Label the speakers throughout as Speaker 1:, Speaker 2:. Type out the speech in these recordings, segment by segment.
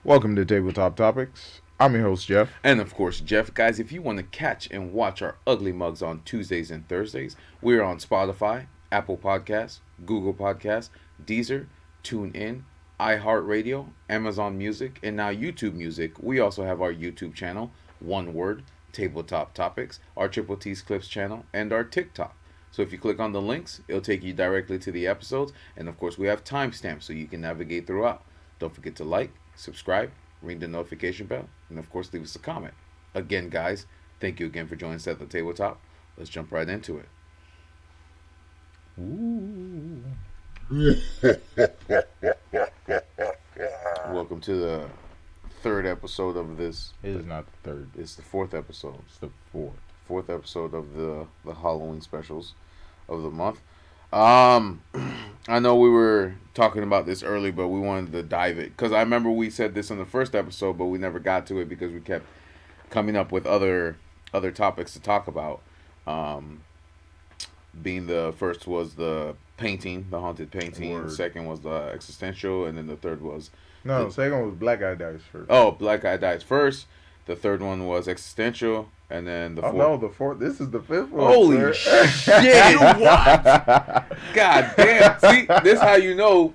Speaker 1: Welcome to Tabletop Topics. I'm your host, Jeff.
Speaker 2: And of course, Jeff, guys, if you want to catch and watch our ugly mugs on Tuesdays and Thursdays, we're on Spotify, Apple Podcasts, Google Podcasts, Deezer, TuneIn, iHeartRadio, Amazon Music, and now YouTube Music. We also have our YouTube channel, one word, Tabletop Topics, our Triple T's Clips channel, and our TikTok. So if you click on the links, it'll take you directly to the episodes. And of course, we have timestamps so you can navigate throughout. Don't forget to like, subscribe, ring the notification bell, and of course leave us a comment. Again, guys, thank you again for joining us at the tabletop. Let's jump right into it.
Speaker 1: Ooh.
Speaker 2: Welcome to the third episode of this.
Speaker 1: It is not the third.
Speaker 2: It's the fourth episode.
Speaker 1: It's the fourth.
Speaker 2: Fourth episode of the Halloween specials of the month. I know we were talking about this early, but we wanted to dive it because I remember we said this in the first episode, but we never got to it because we kept coming up with other topics to talk about. Being the first was the painting, the haunted painting.
Speaker 1: Word.
Speaker 2: Second was the existential, and then the third was
Speaker 1: No, the second was Black Guy Dies first.
Speaker 2: oh, Black Guy Dies first. The third one was existential, and then the fourth.
Speaker 1: No, the fourth. This is the fifth one.
Speaker 2: Holy shit! What? God damn! See, this how you know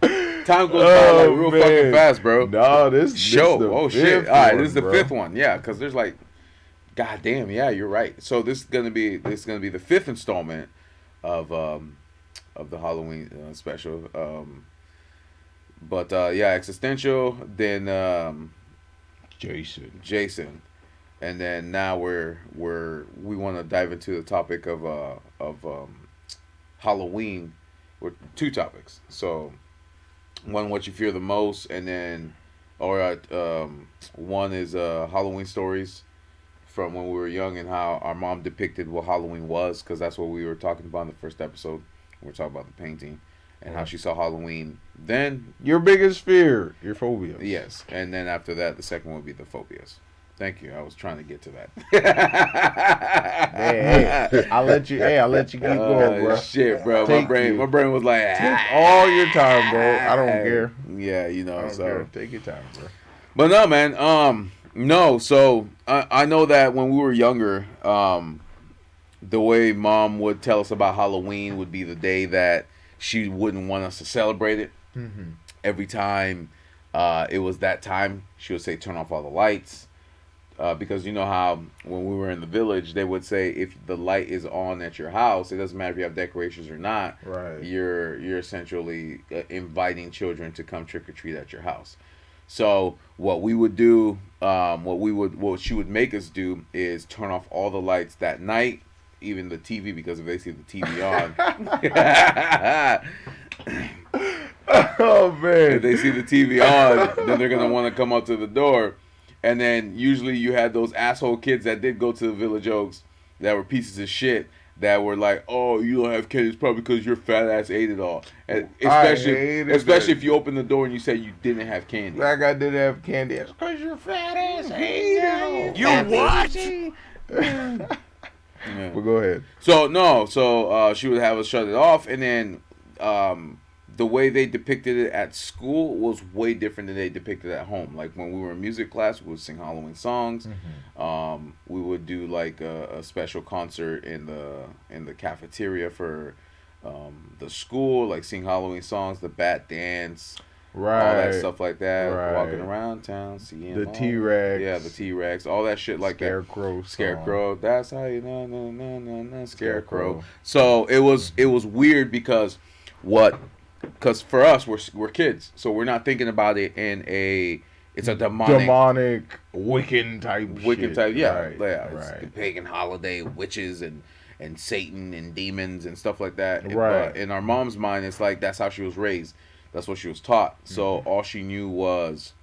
Speaker 2: time goes by like real fucking fast, bro.
Speaker 1: No, this
Speaker 2: Show.
Speaker 1: This
Speaker 2: Oh shit! All right, this is the fifth one. Yeah, because there's like, god damn, yeah, you're right. So this is gonna be the fifth installment of the Halloween special. But yeah, existential. Then Jason, and then now we want to dive into the topic of Halloween with two topics. So one, what you fear the most, and then one is Halloween stories from when we were young and how our mom depicted what Halloween was, because that's what we were talking about in the first episode. We were talking about the painting and how she saw Halloween then.
Speaker 1: Your biggest fear, your phobia.
Speaker 2: Yes, and then after that, the second one would be the phobias. Thank you. I was trying to get to that.
Speaker 1: Hey, I'll let you keep going, bro.
Speaker 2: Shit, bro. My brain was like,
Speaker 1: take all your time, bro. I don't care.
Speaker 2: Yeah, you know. So
Speaker 1: take your time, bro.
Speaker 2: But no, man. No. So I know that when we were younger, the way mom would tell us about Halloween would be the day that she wouldn't want us to celebrate it.
Speaker 1: Mm-hmm.
Speaker 2: Every time it was that time, she would say, turn off all the lights. Because you know how when we were in the village, they would say if the light is on at your house, it doesn't matter if you have decorations or not.
Speaker 1: Right.
Speaker 2: You're essentially inviting children to come trick or treat at your house. So what we would do, what she would make us do is turn off all the lights that night, even the TV, because if they see the TV on,
Speaker 1: oh man,
Speaker 2: if they see the TV on, then they're gonna want to come up to the door. And then usually you had those asshole kids that did go to the Village Oaks that were pieces of shit that were like, oh, you don't have candy, it's probably because your fat ass ate it all. And especially if you open the door and you say you didn't have candy.
Speaker 1: That guy didn't have candy. It's because your fat ass ate it.
Speaker 3: You what?
Speaker 2: Yeah.
Speaker 1: Well, go ahead.
Speaker 2: So she would have us shut it off, and then the way they depicted it at school was way different than they depicted at home. Like when we were in music class, we would sing Halloween songs.
Speaker 1: Mm-hmm.
Speaker 2: We would do like a special concert in the cafeteria for the school, like sing Halloween songs, the bat dance,
Speaker 1: right,
Speaker 2: all that stuff like that.
Speaker 1: Right.
Speaker 2: Walking around town, seeing
Speaker 1: the T-Rex.
Speaker 2: Yeah, the T-Rex, all that shit like
Speaker 1: Scarecrow
Speaker 2: that. Scarecrow. That's how you know, Scarecrow.
Speaker 1: Scarecrow.
Speaker 2: So it was weird because for us we're kids, so we're not thinking about it in it's a demonic
Speaker 1: Wiccan type.
Speaker 2: Yeah,
Speaker 1: Right.
Speaker 2: It's the pagan holiday, witches and Satan and demons and stuff like that.
Speaker 1: Right.
Speaker 2: But in our mom's mind, it's like that's how she was raised. That's what she was taught. So all she knew was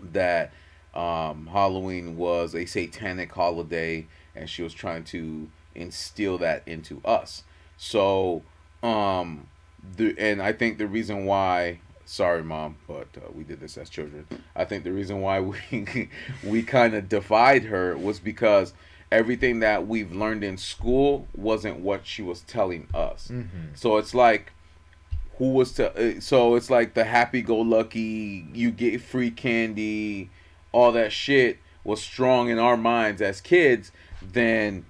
Speaker 2: that Halloween was a satanic holiday, and she was trying to instill that into us. So and I think the reason why, sorry mom, but we did this as children. I think the reason why we kind of defied her was because everything that we've learned in school wasn't what she was telling us.
Speaker 1: Mm-hmm.
Speaker 2: So it's like who was to so it's like the happy-go-lucky, you get free candy, all that shit was strong in our minds as kids, then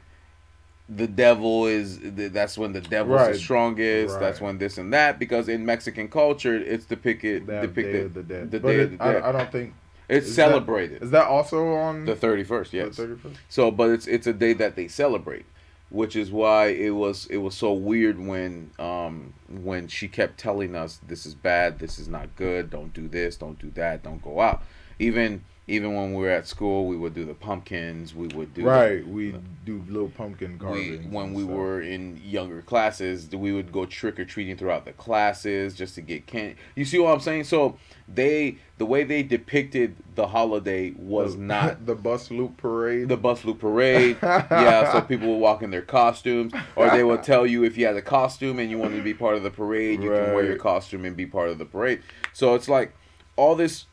Speaker 2: the devil is that's when the devil's the
Speaker 1: Right.
Speaker 2: strongest. That's
Speaker 1: Right.
Speaker 2: when this and that, because in Mexican culture it's
Speaker 1: They have Day of the Dead.
Speaker 2: the
Speaker 1: But
Speaker 2: Day of the Dead.
Speaker 1: I don't think
Speaker 2: It's
Speaker 1: is
Speaker 2: celebrated.
Speaker 1: Is that also on
Speaker 2: The 31st,
Speaker 1: the
Speaker 2: yes.
Speaker 1: 31st?
Speaker 2: So, but it's a day that they celebrate, which is why it was so weird when she kept telling us this is bad, this is not good, don't do this, don't do that, don't go out. Even when we were at school, we would do the pumpkins, we would do
Speaker 1: Right. We do little pumpkin
Speaker 2: we
Speaker 1: carvings.
Speaker 2: when
Speaker 1: and
Speaker 2: we
Speaker 1: stuff.
Speaker 2: were in younger classes, we would go trick or treating throughout the classes just to get candy. You see what I'm saying? So the way they depicted the holiday was not
Speaker 1: the bus loop parade.
Speaker 2: the bus loop parade. Yeah, so people would walk in their costumes, or they would tell you if you had a costume and you wanted to be part of the parade, you can wear your
Speaker 1: Right.
Speaker 2: costume and be part of the parade. So it's like all this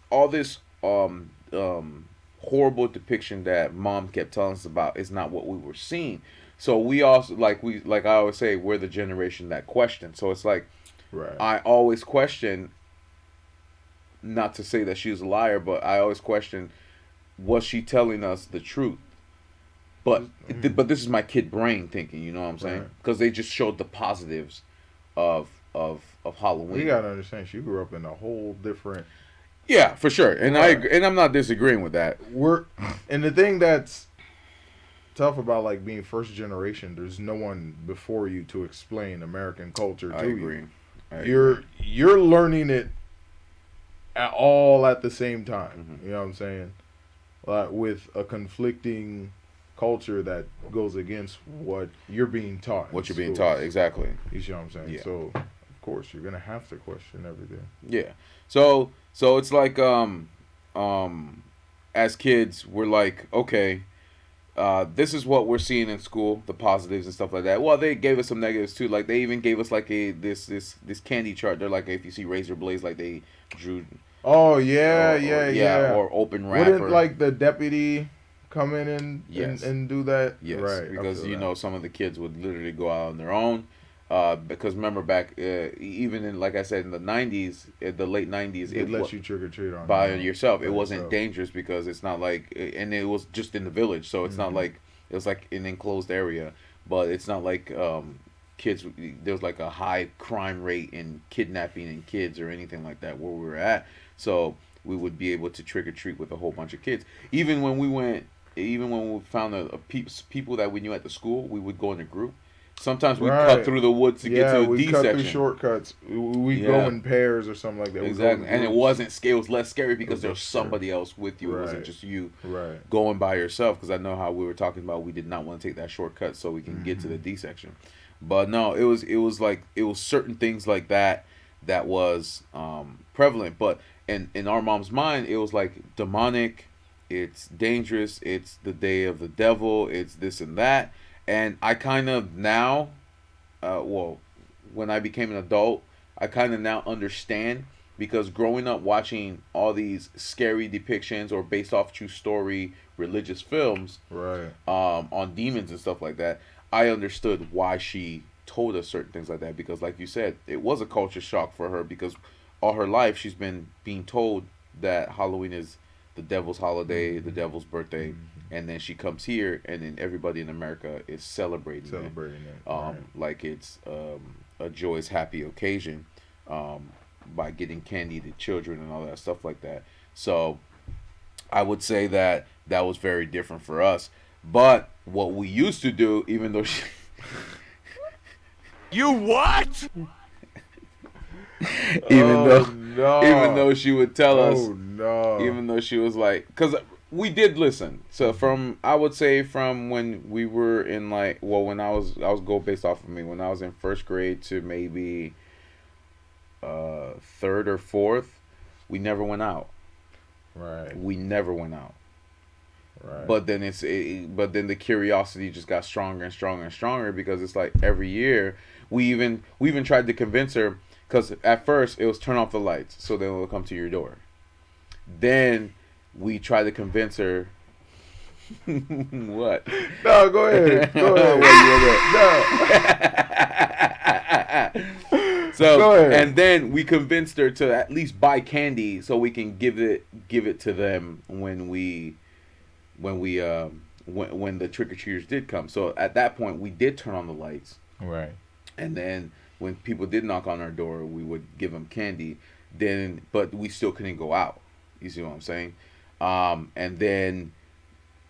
Speaker 2: horrible depiction that mom kept telling us about is not what we were seeing. So we also like I always say, we're the generation that question. So it's like
Speaker 1: Right.
Speaker 2: I always question, not to say that she was a liar, but I always question, was she telling us the truth? But but this is my kid brain thinking, you know what I'm saying?
Speaker 1: Right.
Speaker 2: Because they just showed the positives of Halloween.
Speaker 1: We gotta understand. She grew up in a whole different.
Speaker 2: Yeah, for sure, and
Speaker 1: Right.
Speaker 2: and I'm not disagreeing with that.
Speaker 1: And the thing that's tough about like being first generation, there's no one before you to explain American culture to
Speaker 2: I agree.
Speaker 1: you.
Speaker 2: I agree.
Speaker 1: You're learning it at the same time.
Speaker 2: Mhm.
Speaker 1: You know what I'm saying? Like with a conflicting culture that goes against what you're being taught.
Speaker 2: What
Speaker 1: in
Speaker 2: you're being
Speaker 1: schools.
Speaker 2: taught, exactly.
Speaker 1: You see what I'm saying?
Speaker 2: Yeah.
Speaker 1: So of course you're gonna have to question everything.
Speaker 2: Yeah. So it's like as kids we're like, okay, this is what we're seeing in school, the positives and stuff like that. Well, they gave us some negatives too. Like they even gave us like this candy chart. They're like, if you see razor blades, like they drew.
Speaker 1: Oh yeah,
Speaker 2: or,
Speaker 1: yeah.
Speaker 2: or open wrapper.
Speaker 1: Wouldn't like the deputy come in and
Speaker 2: Yes.
Speaker 1: and do that?
Speaker 2: Yes,
Speaker 1: Right. I
Speaker 2: because
Speaker 1: feel
Speaker 2: you
Speaker 1: that.
Speaker 2: know some of the kids would literally go out on their own. Because remember back, even in, like I said, in the '90s, the late '90s,
Speaker 1: They'd let you trick or treat on
Speaker 2: by
Speaker 1: your own.
Speaker 2: yourself. It
Speaker 1: By
Speaker 2: wasn't
Speaker 1: yourself.
Speaker 2: dangerous because it's not like, and it was just in the village, so it's not
Speaker 1: Mhm.
Speaker 2: like it was like an enclosed area, but it's not like kids. There was like a high crime rate in kidnapping in kids or anything like that where we were at. So we would be able to trick or treat with a whole bunch of kids. Even when we found people that we knew at the school, we would go in a group. Sometimes we cut
Speaker 1: Right.
Speaker 2: through the woods to get to the
Speaker 1: we
Speaker 2: D
Speaker 1: cut
Speaker 2: section.
Speaker 1: through shortcuts. We
Speaker 2: Yeah.
Speaker 1: go in pairs or something like that. We go in
Speaker 2: Exactly, and it
Speaker 1: groups.
Speaker 2: wasn't scary. It was less scary because
Speaker 1: was
Speaker 2: there was
Speaker 1: less scary.
Speaker 2: somebody else with you. It wasn't
Speaker 1: Right.
Speaker 2: just you
Speaker 1: Right.
Speaker 2: going by yourself. Because I know how we were talking about, we did not want to take that shortcut so we can get to the D section. But no, it was like it was certain things like that that was prevalent. But in our mom's mind, it was like demonic. It's dangerous. It's the day of the devil. It's this and that. And I kind of now, well, when I became an adult, I kind of now understand, because growing up watching all these scary depictions or based off true story religious films
Speaker 1: Right.
Speaker 2: on demons and stuff like that, I understood why she told us certain things like that. Because like you said, it was a culture shock for her, because all her life she's been being told that Halloween is the devil's holiday, the devil's birthday, and then she comes here and then everybody in America is celebrating it.
Speaker 1: Right.
Speaker 2: Like it's a joyous, happy occasion, by getting candy to children and all that stuff like that. So I would say that that was very different for us. But what we used to do, even though she,
Speaker 3: You what?
Speaker 2: even
Speaker 1: no.
Speaker 2: though she would tell us,
Speaker 1: Oh no.
Speaker 2: even though she was like, because we did listen. So I would say from when we were in like, well, when I was go based off of me, when I was in first grade to maybe third or fourth, we never went out.
Speaker 1: Right.
Speaker 2: We never went out.
Speaker 1: Right.
Speaker 2: But then but then the curiosity just got stronger and stronger and stronger, because it's like every year we even tried to convince her, because at first it was turn off the lights so they will come to your door. Then we tried to convince her. What?
Speaker 1: No, go ahead. Go ahead.
Speaker 2: What you want?
Speaker 1: Go ahead.
Speaker 2: And then we convinced her to at least buy candy so we can give it to them when the trick or treaters did come. So at that point, we did turn on the lights,
Speaker 1: Right.
Speaker 2: and then when people did knock on our door, we would give them candy. Then, but we still couldn't go out. You see what I'm saying? And then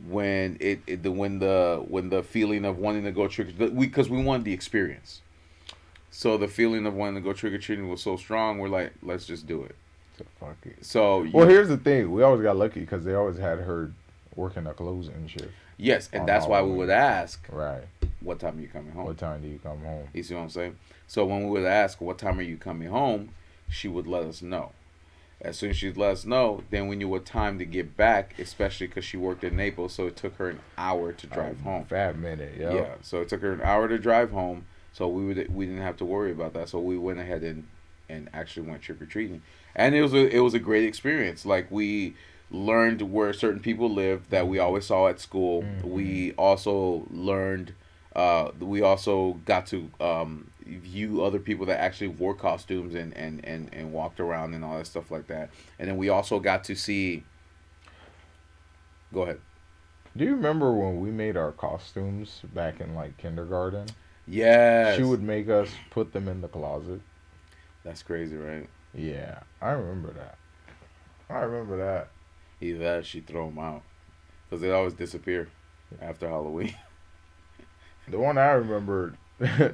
Speaker 2: when when the feeling of wanting to go trick because we wanted the experience. So the feeling of wanting to go trick or treating was so strong. We're like, let's just do it.
Speaker 1: So fuck it.
Speaker 2: So
Speaker 1: Well, here's the thing. We always got lucky because they always had her working a closing shift.
Speaker 2: yes, and
Speaker 1: on
Speaker 2: that's why we
Speaker 1: Halloween.
Speaker 2: would ask,
Speaker 1: Right.
Speaker 2: what time are you coming home?
Speaker 1: What time do you come home?
Speaker 2: You see what I'm saying? So when we would ask, what time are you coming home, she would let us know. As soon as she'd let us know, then we knew what time to get back, especially because she worked in Naples, so it took her an hour to drive home.
Speaker 1: Fat minute, yo.
Speaker 2: Yeah, so it took her an hour to drive home, so we didn't have to worry about that. So we went ahead and actually went trick or treating, and it was a great experience. Like, we learned where certain people lived that we always saw at school.
Speaker 1: Mm-hmm.
Speaker 2: We also learned. We also got to view other people that actually wore costumes and walked around and all that stuff like that. And then we also got to see. Go ahead.
Speaker 1: Do you remember when we made our costumes back in like kindergarten?
Speaker 2: Yes.
Speaker 1: She would make us put them in the closet.
Speaker 2: That's crazy, right?
Speaker 1: Yeah, I remember that.
Speaker 2: Either that or she throw them out. Because they always disappear after Halloween.
Speaker 1: The one I remember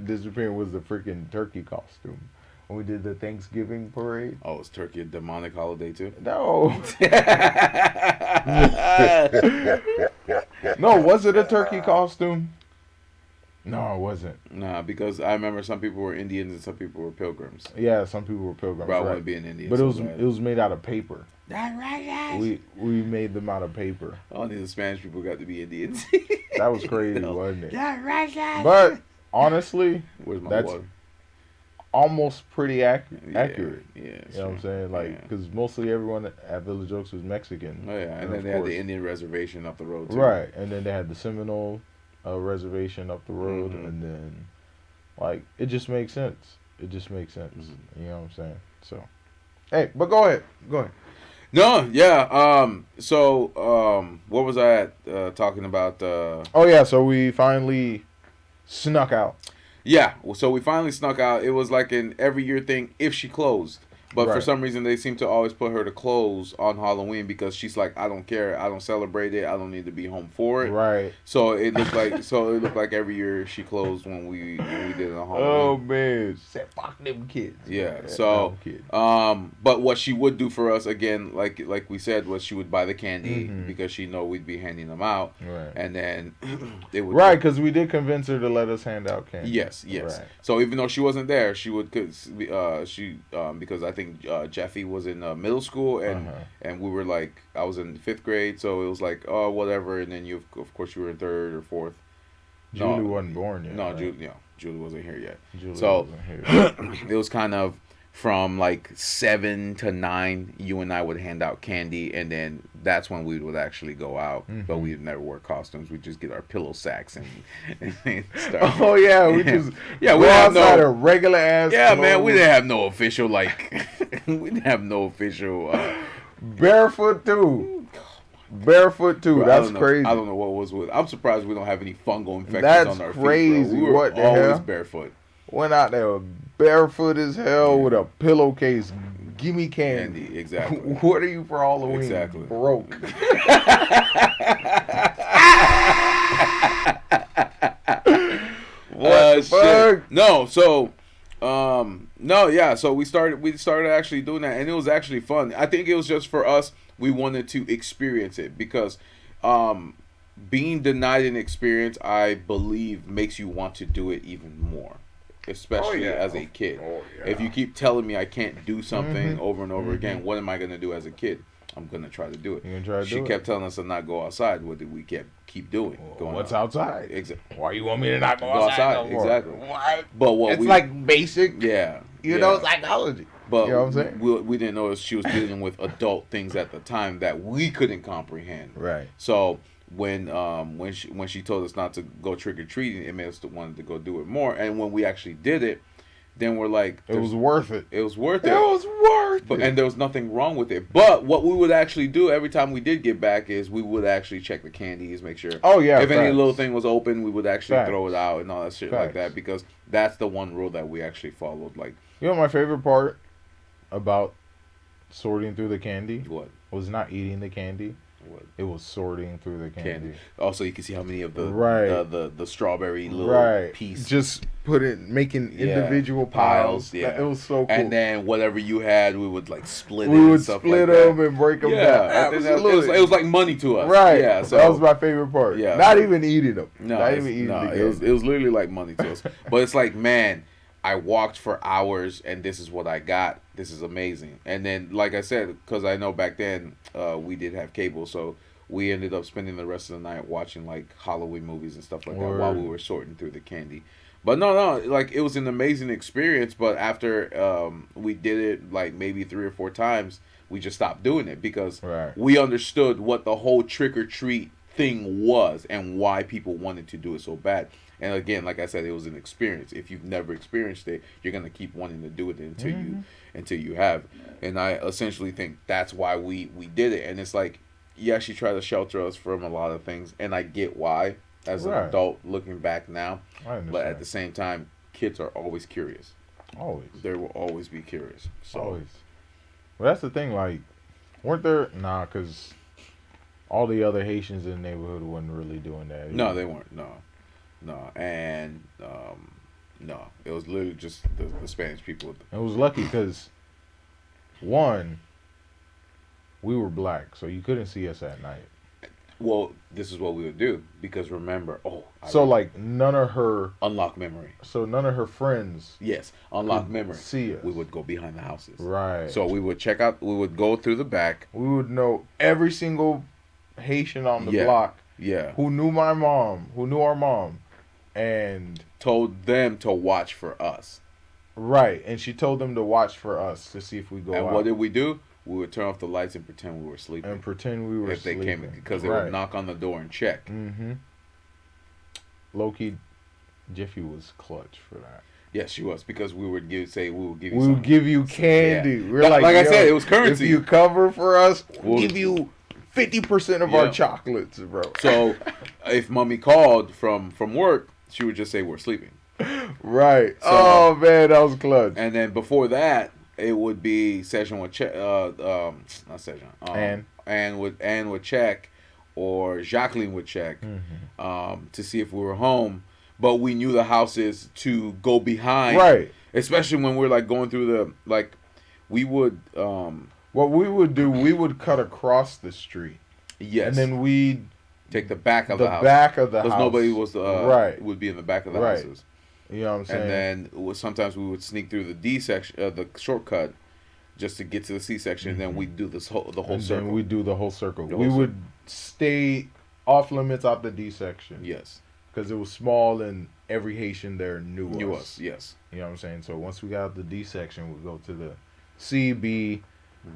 Speaker 1: disappearing was the freaking turkey costume. When we did the Thanksgiving parade.
Speaker 2: Oh, is turkey a demonic holiday too?
Speaker 1: No. No, was it a turkey costume? No, it wasn't.
Speaker 2: Nah, because I remember some people were Indians and some people were pilgrims.
Speaker 1: Yeah, some people were pilgrims.
Speaker 2: Bro, I want
Speaker 1: Right.
Speaker 2: to be an Indian.
Speaker 1: But
Speaker 2: so
Speaker 1: it
Speaker 2: bad.
Speaker 1: was made out of paper.
Speaker 2: That's right,
Speaker 1: We made them out of paper.
Speaker 2: Only the Spanish people got to be Indians.
Speaker 1: That was crazy,
Speaker 2: No.
Speaker 1: wasn't it?
Speaker 2: That's right,
Speaker 1: But honestly,
Speaker 2: where's my
Speaker 1: that's
Speaker 2: water?
Speaker 1: almost pretty
Speaker 2: Yeah,
Speaker 1: accurate.
Speaker 2: Yeah,
Speaker 1: You know what I'm saying? Like,
Speaker 2: yeah.
Speaker 1: because mostly everyone at Village Oaks was Mexican.
Speaker 2: Oh yeah, and then
Speaker 1: of
Speaker 2: they had
Speaker 1: course.
Speaker 2: the Indian reservation up the road too.
Speaker 1: Right, and then they had the Seminole reservation up the road,
Speaker 2: Mhm.
Speaker 1: and then, like, it just makes sense. It just makes sense.
Speaker 2: Mhm.
Speaker 1: You know what I'm saying? So, hey, but go ahead. Go ahead.
Speaker 2: No, yeah. What was I talking about?
Speaker 1: Oh, yeah, so we finally snuck out.
Speaker 2: Yeah, so we finally snuck out. It was like an every year thing if she closed. But for
Speaker 1: Right.
Speaker 2: some reason, they seem to always put her to close on Halloween because she's like, I don't care. I don't celebrate it. I don't need to be home for it.
Speaker 1: Right.
Speaker 2: So it looked like every year she closed when we did it on Halloween.
Speaker 1: Oh, man. Said, fuck them kids.
Speaker 2: Yeah. So,
Speaker 1: them kids.
Speaker 2: but what she would do for us again, like we said, was she would buy the candy
Speaker 1: Mhm.
Speaker 2: because she know we'd be handing them out,
Speaker 1: Right.
Speaker 2: and then they would
Speaker 1: Right, because we did convince her to let us hand out candy.
Speaker 2: Yes.
Speaker 1: Right.
Speaker 2: So even though she wasn't there, she would because I think Jeffy was in middle school and
Speaker 1: Uh-huh.
Speaker 2: and we were like I was in 5th grade, so it was like oh whatever, and then you of course you were in 3rd or 4th.
Speaker 1: Julie wasn't born yet.
Speaker 2: No,
Speaker 1: right?
Speaker 2: Julie wasn't here yet.
Speaker 1: Julie
Speaker 2: So
Speaker 1: wasn't here.
Speaker 2: it was kind of from like 7 to 9. You and I would hand out candy, and then that's when we would actually go out. But
Speaker 1: Mhm.
Speaker 2: we'd never wear costumes. We'd just get our pillow sacks and start.
Speaker 1: Oh, yeah, we just
Speaker 2: Yeah,
Speaker 1: go
Speaker 2: we have
Speaker 1: outside
Speaker 2: no-
Speaker 1: a regular ass
Speaker 2: Yeah, man, we
Speaker 1: clothes.
Speaker 2: didn't have no official we didn't have no official.
Speaker 1: Barefoot too. Barefoot too.
Speaker 2: Bro,
Speaker 1: That's crazy.
Speaker 2: I don't know what was with. I'm surprised we don't have any fungal infections
Speaker 1: That's
Speaker 2: on our
Speaker 1: crazy.
Speaker 2: feet. Bro. We were
Speaker 1: What the
Speaker 2: always
Speaker 1: hell?
Speaker 2: barefoot.
Speaker 1: Went out there barefoot as hell with a pillowcase. Give me candy.
Speaker 2: Candy, exactly.
Speaker 1: What are you for Halloween?
Speaker 2: Exactly.
Speaker 1: Broke. What the fuck?
Speaker 2: Shit. No, so no, yeah, so we started actually doing that, and it was actually fun. I think it was just for us, we wanted to experience it because being denied an experience, I believe, makes you want to do it even more, especially as a kid.
Speaker 1: Oh, yeah.
Speaker 2: If you keep telling me I can't do something
Speaker 1: Mhm.
Speaker 2: over and over
Speaker 1: Mhm.
Speaker 2: again, what am I going to do as a kid? I'm going to try to do it.
Speaker 1: You're gonna try to
Speaker 2: She
Speaker 1: do
Speaker 2: kept
Speaker 1: it.
Speaker 2: telling us to not go outside. What did we keep doing?
Speaker 1: What's outside?
Speaker 2: Exactly.
Speaker 1: Why you want me to not go
Speaker 2: Go
Speaker 1: outside?
Speaker 2: outside,
Speaker 1: No more?
Speaker 2: exactly.
Speaker 1: What?
Speaker 2: But what
Speaker 1: It's
Speaker 2: we
Speaker 1: like basic,
Speaker 2: yeah,
Speaker 1: you
Speaker 2: yeah.
Speaker 1: know, psychology.
Speaker 2: But
Speaker 1: you know what I'm saying?
Speaker 2: we didn't know she was dealing with adult things at the time that we couldn't comprehend.
Speaker 1: Right.
Speaker 2: So when she told us not to go trick or treating, it made us wanted to go do it more. And when we actually did it, then we're like,
Speaker 1: It was worth it.
Speaker 2: It was worth it.
Speaker 1: It was worth
Speaker 2: But
Speaker 1: it.
Speaker 2: and there was nothing wrong with it. But what we would actually do every time we did get back is we would actually check the candies, make sure.
Speaker 1: Oh yeah.
Speaker 2: If any
Speaker 1: facts.
Speaker 2: little thing was open, we would actually
Speaker 1: Facts.
Speaker 2: throw it out and all that shit like
Speaker 1: Facts.
Speaker 2: that, because that's the one rule that we actually followed. Like,
Speaker 1: You know my favorite part about sorting through the candy
Speaker 2: what?
Speaker 1: was not eating the candy.
Speaker 2: What?
Speaker 1: It was sorting through the candy.
Speaker 2: Also, you can see how many of the
Speaker 1: Right.
Speaker 2: the strawberry little
Speaker 1: Right.
Speaker 2: piece.
Speaker 1: Just making
Speaker 2: Yeah.
Speaker 1: individual piles.
Speaker 2: Yeah.
Speaker 1: It was so cool.
Speaker 2: And then whatever you had, we would like split it.
Speaker 1: we
Speaker 2: and
Speaker 1: would
Speaker 2: stuff
Speaker 1: split
Speaker 2: like
Speaker 1: them
Speaker 2: that.
Speaker 1: and break them
Speaker 2: Yeah,
Speaker 1: down.
Speaker 2: I think
Speaker 1: Absolutely.
Speaker 2: it was like money to us.
Speaker 1: Right.
Speaker 2: Yeah. So
Speaker 1: that was my favorite part.
Speaker 2: Yeah.
Speaker 1: Not even eating them.
Speaker 2: No,
Speaker 1: Not
Speaker 2: it's-
Speaker 1: even eating
Speaker 2: no,
Speaker 1: the
Speaker 2: it was
Speaker 1: candy.
Speaker 2: literally like money to us. But it's like, man, I walked for hours and this is what I got. This is amazing. And then, like I said, because I know back then we did have cable, so we ended up spending the rest of the night watching like Halloween movies and stuff like that while we were sorting through the candy. But no, like it was an amazing experience. But after we did it like maybe 3 or 4 times, we just stopped doing it because
Speaker 1: Right.
Speaker 2: we understood what the whole trick or treat thing was and why people wanted to do it so bad. And again, like I said, it was an experience. If you've never experienced it, you're gonna keep wanting to do it until you have. And I essentially think that's why we did it. And it's like, yeah, she tried to shelter us from a lot of things, and I get why as an
Speaker 1: Right.
Speaker 2: adult looking back now.
Speaker 1: I understand.
Speaker 2: But at the same time, kids are always curious.
Speaker 1: Always.
Speaker 2: They will always be curious. So
Speaker 1: Always. Well, that's the thing. Like, weren't there? Nah, because all the other Haitians in the neighborhood wasn't really doing that.
Speaker 2: no,
Speaker 1: either.
Speaker 2: they weren't. No, and no, it was literally just the Spanish people.
Speaker 1: It was lucky because, one, we were black, so you couldn't see us at night.
Speaker 2: Well, this is what we would do because remember,
Speaker 1: So like none of her friends
Speaker 2: Yes, unlock
Speaker 1: could
Speaker 2: memory.
Speaker 1: see us.
Speaker 2: We would go behind the houses.
Speaker 1: Right.
Speaker 2: So we would check out. We would go through the back.
Speaker 1: we would know every single Haitian on the
Speaker 2: Yeah.
Speaker 1: block
Speaker 2: Yeah.
Speaker 1: who knew my mom, who knew our mom, and
Speaker 2: Told them to watch for us.
Speaker 1: right. And she told them to watch for us to see if we go
Speaker 2: And
Speaker 1: out
Speaker 2: what did we do? We would turn off the lights and pretend we were sleeping.
Speaker 1: and pretend we were
Speaker 2: if they
Speaker 1: sleeping.
Speaker 2: came, because they
Speaker 1: Right.
Speaker 2: would knock on the door and check.
Speaker 1: Mm-hmm. Low key, Jiffy was clutch for that.
Speaker 2: Yes, she was, because we would say we will give you.
Speaker 1: We would
Speaker 2: something.
Speaker 1: give you candy.
Speaker 2: Yeah.
Speaker 1: We're
Speaker 2: Like
Speaker 1: like,
Speaker 2: I
Speaker 1: yo,
Speaker 2: said, it was currency.
Speaker 1: If you cover for us, we'll
Speaker 2: We'll-
Speaker 1: give you 50% of
Speaker 2: Yeah.
Speaker 1: our chocolates, bro.
Speaker 2: So, if mommy called from work, she would just say we're sleeping.
Speaker 1: Right.
Speaker 2: So-
Speaker 1: Oh man, that was clutch.
Speaker 2: And then before that, it would be Session would check. Not Session. Anne would check, or Jacqueline would check, to see if we were home. But we knew the houses to go behind.
Speaker 1: Right.
Speaker 2: Especially when we're like going through we would.
Speaker 1: What we would do, we would cut across the street,
Speaker 2: Yes.
Speaker 1: and then we'd
Speaker 2: take the back of
Speaker 1: the
Speaker 2: the house.
Speaker 1: back of the house.
Speaker 2: Because nobody was
Speaker 1: right.
Speaker 2: would be in the back of the
Speaker 1: Right.
Speaker 2: houses.
Speaker 1: You know what I'm saying?
Speaker 2: And then sometimes we would sneak through the D section, the shortcut, just to get to the C section. And then we'd do the whole
Speaker 1: and
Speaker 2: circle.
Speaker 1: then we do the whole circle.
Speaker 2: The
Speaker 1: We
Speaker 2: whole
Speaker 1: would stay off limits out the D section.
Speaker 2: Yes.
Speaker 1: Because it was small and every Haitian there knew us.
Speaker 2: Yes.
Speaker 1: You know what I'm saying? So once we got out the D section, we'd go to the C, B.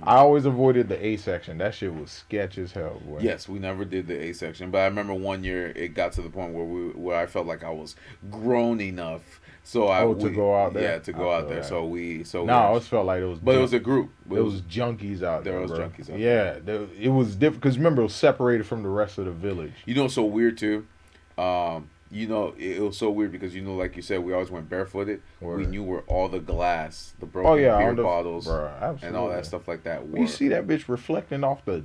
Speaker 1: I always avoided the A section. That shit was sketch as hell, boy.
Speaker 2: Yes, we never did the A section, but I remember one year it got to the point where I felt like I was grown enough, so
Speaker 1: to go out there?
Speaker 2: Yeah, to go
Speaker 1: I
Speaker 2: out
Speaker 1: feel
Speaker 2: there.
Speaker 1: that.
Speaker 2: So
Speaker 1: I always felt like it was.
Speaker 2: but it was a group.
Speaker 1: There was junkies out there.
Speaker 2: There was
Speaker 1: bro.
Speaker 2: junkies out
Speaker 1: Yeah, it was different because remember it was separated from the rest of the village.
Speaker 2: You know, so weird too. It was so weird because like you said, we always went barefooted.
Speaker 1: Word.
Speaker 2: We knew where all the glass, the broken
Speaker 1: Oh yeah,
Speaker 2: beer
Speaker 1: on the,
Speaker 2: bottles,
Speaker 1: bro,
Speaker 2: and all
Speaker 1: absolutely.
Speaker 2: that stuff like that. Were
Speaker 1: You see that bitch reflecting off the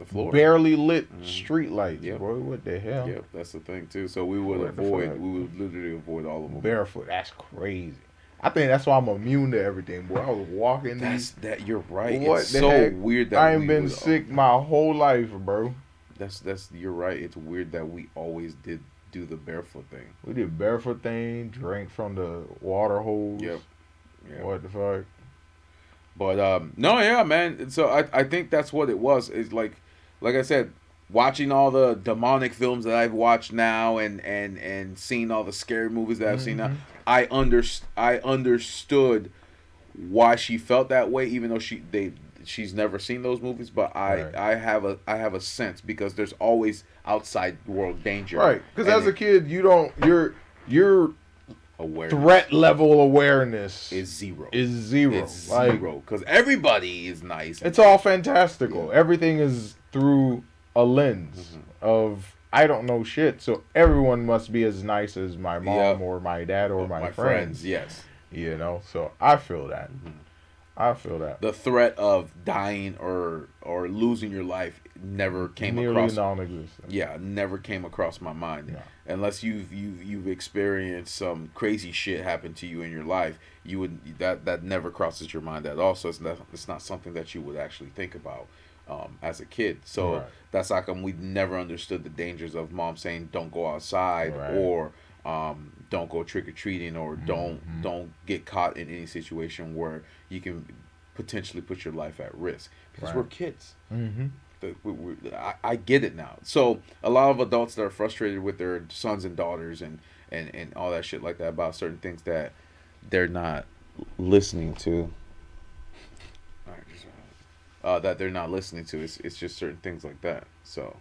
Speaker 2: floor.
Speaker 1: barely lit street lights,
Speaker 2: Yep.
Speaker 1: boy. What the hell?
Speaker 2: Yeah, that's the thing too. So we would
Speaker 1: What the
Speaker 2: avoid.
Speaker 1: fuck?
Speaker 2: We would literally avoid all of them.
Speaker 1: Barefoot. That's crazy. I think that's why I'm immune to everything, boy. I was walking
Speaker 2: That's
Speaker 1: these.
Speaker 2: that. You're right.
Speaker 1: What
Speaker 2: It's
Speaker 1: the
Speaker 2: so
Speaker 1: heck?
Speaker 2: weird that
Speaker 1: I ain't
Speaker 2: we
Speaker 1: been
Speaker 2: would-
Speaker 1: sick my whole life, bro.
Speaker 2: That's. You're right. It's weird that we always did do the barefoot thing.
Speaker 1: We did barefoot thing, drank from the water hose.
Speaker 2: Yep. Yeah.
Speaker 1: What the fuck?
Speaker 2: But no, yeah, man. So I think that's what it was. It's like I said, watching all the demonic films that I've watched now, and seeing all the scary movies that I've seen now, I understood why she felt that way, even though she's never seen those movies. But
Speaker 1: Right.
Speaker 2: I have a sense, because there's always outside world danger.
Speaker 1: Right, because
Speaker 2: And
Speaker 1: as a kid, you're
Speaker 2: awareness
Speaker 1: threat level awareness
Speaker 2: is zero.
Speaker 1: Is zero.
Speaker 2: It's zero because everybody is nice.
Speaker 1: It's all fantastical.
Speaker 2: Yeah.
Speaker 1: Everything is through a lens of I don't know shit, so everyone must be as nice as my mom or my dad or my friends.
Speaker 2: Yes.
Speaker 1: You know, so I feel that. I feel that.
Speaker 2: The threat of dying or losing your life never came
Speaker 1: Nearly
Speaker 2: across.
Speaker 1: non-existent.
Speaker 2: Yeah, never came across my mind.
Speaker 1: No.
Speaker 2: Unless you've experienced some crazy shit happen to you in your life, you would that never crosses your mind at all. So it's not something that you would actually think about as a kid. So
Speaker 1: Right.
Speaker 2: that's how come we never understood the dangers of mom saying don't go outside
Speaker 1: Right.
Speaker 2: or don't go trick or treating or don't get caught in any situation where you can potentially put your life at risk because
Speaker 1: Right.
Speaker 2: we're kids.
Speaker 1: Mm-hmm.
Speaker 2: I get it now. So a lot of adults that are frustrated with their sons and daughters and all that shit like that about certain things that they're not listening to. That they're not listening to. It's just certain things like that. So.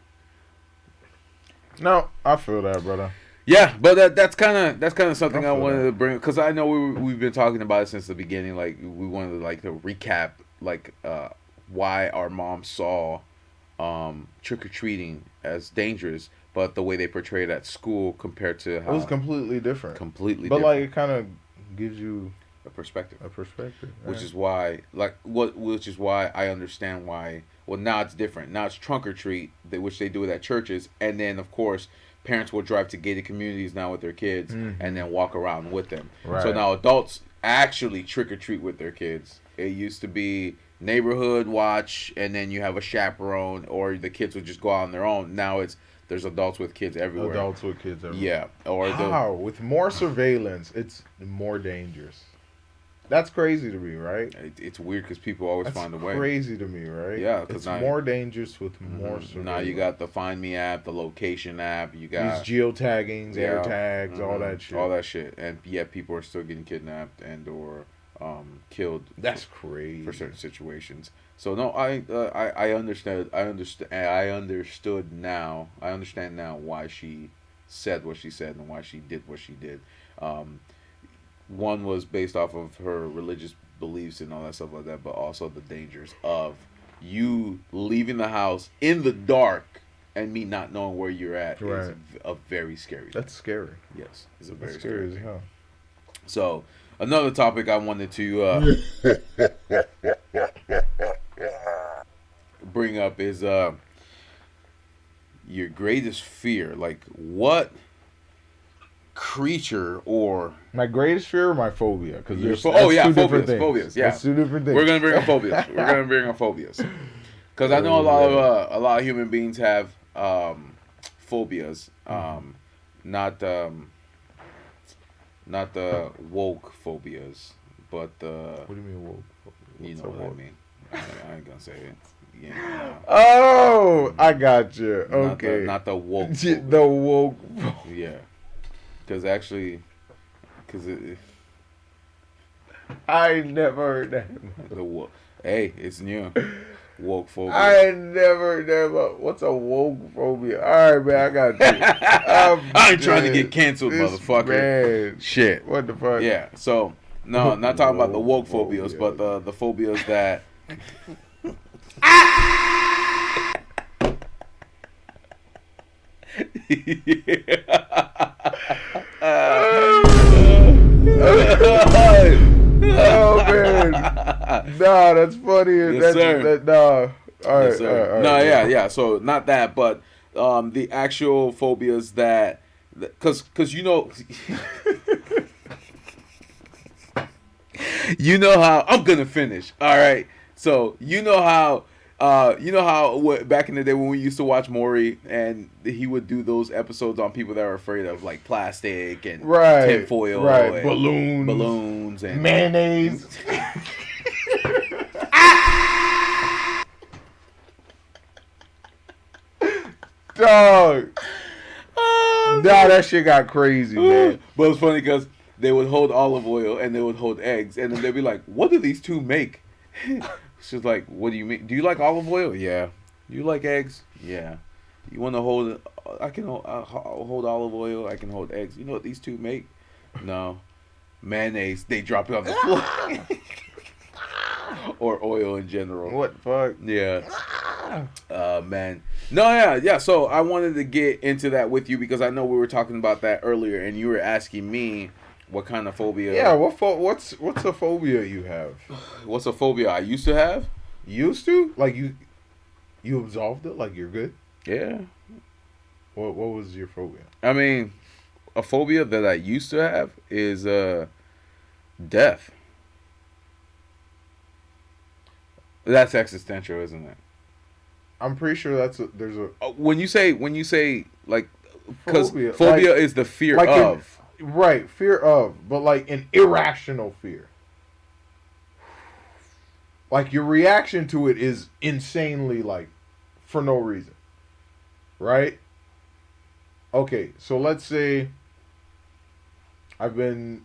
Speaker 1: No, I feel that, brother.
Speaker 2: Yeah, but that's kind of something I wanted
Speaker 1: that.
Speaker 2: to bring because I know we've been talking about it since the beginning. Like we wanted to recap why our mom saw trick or treating as dangerous, but the way they portray it at school compared to how
Speaker 1: It was completely different.
Speaker 2: completely
Speaker 1: But
Speaker 2: different.
Speaker 1: like it kind of gives you
Speaker 2: A perspective. Which is why I understand why. Well, now it's different. Now it's trunk or treat, which they do it at churches, and then of course parents will drive to gated communities now with their kids and then walk around with them.
Speaker 1: Right.
Speaker 2: So now adults actually trick or treat with their kids. It used to be neighborhood watch, and then you have a chaperone, or the kids would just go out on their own. Now there's adults with kids everywhere.
Speaker 1: Adults with kids everywhere.
Speaker 2: Yeah. Or
Speaker 1: how? With more surveillance, it's more dangerous. That's crazy to me, right?
Speaker 2: It's weird because people always find a way.
Speaker 1: Crazy to me, right?
Speaker 2: Yeah, because
Speaker 1: it's more dangerous with more surveillance.
Speaker 2: Now you got the Find Me app, the location app. You got
Speaker 1: these geotaggings, air tags, all that shit.
Speaker 2: All that shit, and yet people are still getting kidnapped and or killed.
Speaker 1: That's crazy
Speaker 2: for certain situations. So no, I understand. I understood now. I understand now why she said what she said and why she did what she did. One was based off of her religious beliefs and all that stuff like that, but also the dangers of you leaving the house in the dark and me not knowing where you're at is a very scary thing.
Speaker 1: That's scary.
Speaker 2: Yes, it's a very
Speaker 1: scary
Speaker 2: thing.
Speaker 1: as hell.
Speaker 2: So another topic I wanted to bring up is your greatest fear. Like what creature or
Speaker 1: my greatest fear or my phobia? Because there's
Speaker 2: phobias. Yeah,
Speaker 1: that's two different things.
Speaker 2: We're gonna bring up phobias. Because I know a lot of human beings have phobias. Not the woke phobias, but the.
Speaker 1: What do you mean woke?
Speaker 2: You know what I mean. I ain't gonna say it. Yeah.
Speaker 1: Oh, I got you. Okay.
Speaker 2: Not the woke.
Speaker 1: The woke.
Speaker 2: Yeah. Because actually,
Speaker 1: I never heard that.
Speaker 2: Hey, it's new. Woke phobia.
Speaker 1: I never. What's a woke phobia? All right, man, I got you.
Speaker 2: I ain't trying to get canceled, motherfucker.
Speaker 1: Man.
Speaker 2: Shit.
Speaker 1: What the fuck?
Speaker 2: Yeah. So no, not talking about the woke phobias, but the phobias that.
Speaker 1: Oh man, nah, that's funny.
Speaker 2: Yes, sir.
Speaker 1: Nah, all right,
Speaker 2: yes, sir.
Speaker 1: All right,
Speaker 2: yeah. So not that, but the actual phobias that, because you know, you know how I'm gonna finish. All right. So you know how. Back in the day when we used to watch Maury and he would do those episodes on people that were afraid of like plastic and tinfoil, and balloons and
Speaker 1: mayonnaise. Dog. Nah, that shit got crazy, man.
Speaker 2: But it's funny because they would hold olive oil and they would hold eggs, and then they'd be like, "What do these two make?" She's like, "What do you mean? Do you like olive oil? Yeah. You like eggs? Yeah. You want to hold? I can hold olive oil. I can hold eggs. You know what these two make? No. Mayonnaise, they drop it on the floor. Or oil in general.
Speaker 1: What fuck?
Speaker 2: Yeah. Man. No, yeah. So I wanted to get into that with you because I know we were talking about that earlier, and you were asking me what kind of phobia.
Speaker 1: Yeah, what's a phobia you have?
Speaker 2: What's a phobia I used to have?
Speaker 1: Used to? Like you absolved it? Like you're good?
Speaker 2: Yeah.
Speaker 1: What was your phobia?
Speaker 2: I mean, a phobia that I used to have is death. That's existential, isn't it?
Speaker 1: I'm pretty sure there's a
Speaker 2: When you say like, because
Speaker 1: phobia
Speaker 2: is the fear
Speaker 1: like
Speaker 2: of.
Speaker 1: right, fear of, but like an irrational fear. Like your reaction to it is insanely like for no reason. Right? Okay, so let's say I've been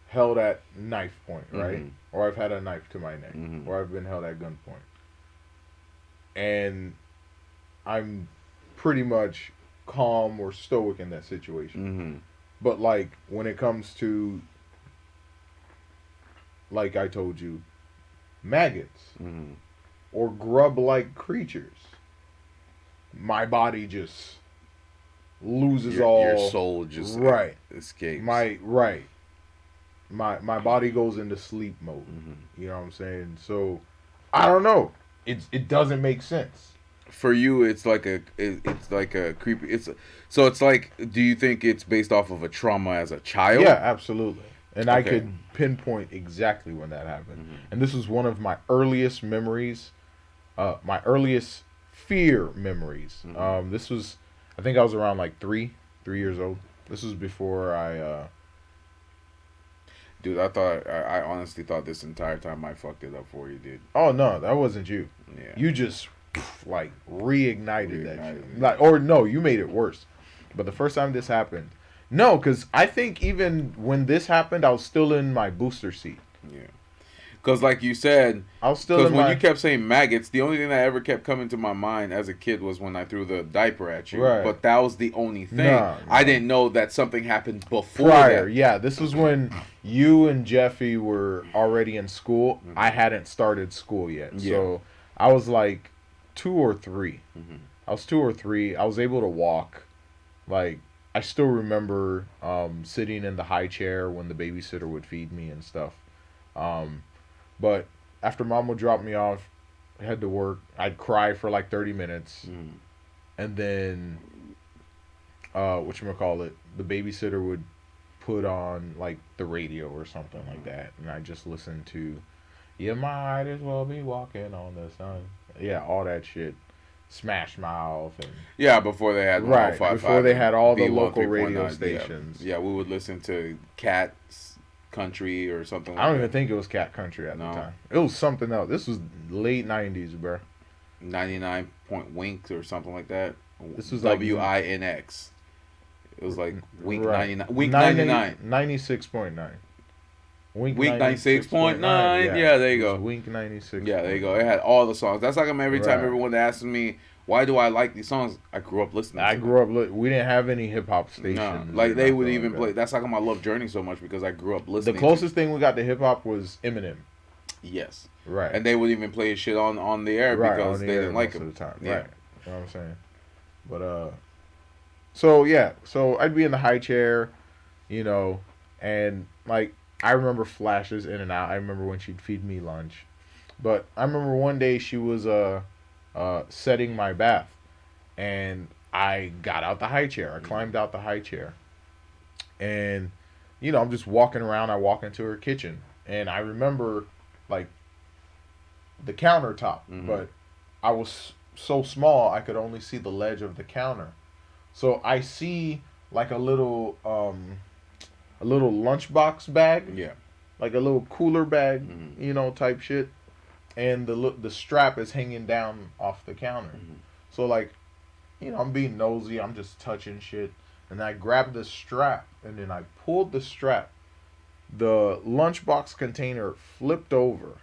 Speaker 1: held at knife point, right?
Speaker 2: Mm-hmm.
Speaker 1: Or I've had a knife to my neck,
Speaker 2: Mm-hmm.
Speaker 1: or I've been held at gunpoint. And I'm pretty much calm or stoic in that situation.
Speaker 2: Mm-hmm.
Speaker 1: But like when it comes to, like I told you, maggots
Speaker 2: Mm-hmm.
Speaker 1: or grub-like creatures, my body just loses
Speaker 2: Your soul just
Speaker 1: right
Speaker 2: escapes.
Speaker 1: My body goes into sleep mode.
Speaker 2: Mm-hmm.
Speaker 1: You know what I'm saying? So I don't know. It doesn't make sense.
Speaker 2: For you, it's like a creepy. It's like. Do you think it's based off of a trauma as a child?
Speaker 1: Yeah, absolutely. And I
Speaker 2: Okay.
Speaker 1: could pinpoint exactly when that happened.
Speaker 2: Mm-hmm.
Speaker 1: And this was one of my earliest memories, my earliest fear memories.
Speaker 2: Mm-hmm.
Speaker 1: This was, I think I was around like 3 years old. This was before I.
Speaker 2: Dude, I honestly thought this entire time I fucked it up for you, dude.
Speaker 1: Oh no, that wasn't you.
Speaker 2: Yeah.
Speaker 1: You just like reignited that shit.
Speaker 2: it.
Speaker 1: Like, or no, you made it worse. But the first time this happened, no, because I think even when this happened, I was still in my booster seat.
Speaker 2: Yeah. Because like you said,
Speaker 1: I was still
Speaker 2: because
Speaker 1: in
Speaker 2: when
Speaker 1: my
Speaker 2: you kept saying maggots, the only thing that ever kept coming to my mind as a kid was when I threw the diaper at you.
Speaker 1: Right.
Speaker 2: But that was the only thing.
Speaker 1: No.
Speaker 2: I didn't know that something happened before
Speaker 1: prior.
Speaker 2: that.
Speaker 1: Yeah, this was when you and Jeffy were already in school.
Speaker 2: Mm-hmm.
Speaker 1: I hadn't started school yet,
Speaker 2: Yeah.
Speaker 1: so I was like 2 or 3.
Speaker 2: Mm-hmm.
Speaker 1: I was 2 or 3. I was able to walk. Like I still remember sitting in the high chair when the babysitter would feed me and stuff. But after mom would drop me off, head to work, I'd cry for like 30 minutes.
Speaker 2: Mm-hmm.
Speaker 1: And then, whatchamacallit, the babysitter would put on like the radio or something like that. And I just listened to, you might as well be walking on the sun. Yeah, all that shit. Smash Mouth and
Speaker 2: Yeah, before they had
Speaker 1: right
Speaker 2: 105.5
Speaker 1: before they had all the
Speaker 2: B1
Speaker 1: local radio
Speaker 2: 3.9,
Speaker 1: stations.
Speaker 2: Yeah, we would listen to Cat's Country or something like
Speaker 1: I don't
Speaker 2: that.
Speaker 1: even think it was Cat Country at
Speaker 2: No.
Speaker 1: the time. It was something else. This was late '90s, bro.
Speaker 2: 99 Point Winks or something like that.
Speaker 1: This was like
Speaker 2: WINX. It was like Wink
Speaker 1: right.
Speaker 2: 99. Wink 99.
Speaker 1: 96.9.
Speaker 2: Wink 96.9. Yeah, there you go.
Speaker 1: Wink 96.
Speaker 2: Yeah, there you go. It had all the songs. That's like every time
Speaker 1: Right.
Speaker 2: everyone asks me, why do I like these songs? I grew up listening to
Speaker 1: I
Speaker 2: them.
Speaker 1: grew up. We didn't have any hip hop stations.
Speaker 2: No,
Speaker 1: or
Speaker 2: like they would
Speaker 1: nothing
Speaker 2: even
Speaker 1: like
Speaker 2: play.
Speaker 1: that.
Speaker 2: That's like I love Journey so much because I grew up
Speaker 1: The
Speaker 2: listening.
Speaker 1: closest thing we got to hip hop was Eminem.
Speaker 2: Yes.
Speaker 1: Right.
Speaker 2: And they would even play his shit on the air
Speaker 1: right,
Speaker 2: because
Speaker 1: on the
Speaker 2: they
Speaker 1: air
Speaker 2: didn't like
Speaker 1: most
Speaker 2: him.
Speaker 1: of the time.
Speaker 2: Yeah.
Speaker 1: Right. You know what I'm saying? But so yeah, so I'd be in the high chair, you know, and like I remember flashes in and out. I remember when she'd feed me lunch, but I remember one day she was setting my bath, and I got out the high chair. I climbed out the high chair, and you know I'm just walking around. I walk into her kitchen, and I remember like the countertop,
Speaker 2: Mhm.
Speaker 1: but I was so small I could only see the ledge of the counter. So I see like a little lunchbox bag,
Speaker 2: Yeah.
Speaker 1: like a little cooler bag,
Speaker 2: Mhm.
Speaker 1: you know, type shit, and the strap is hanging down off the counter.
Speaker 2: Mhm.
Speaker 1: So like, you know, I'm being nosy. I'm just touching shit, and I grabbed the strap, and then I pulled the strap. The lunchbox container flipped over,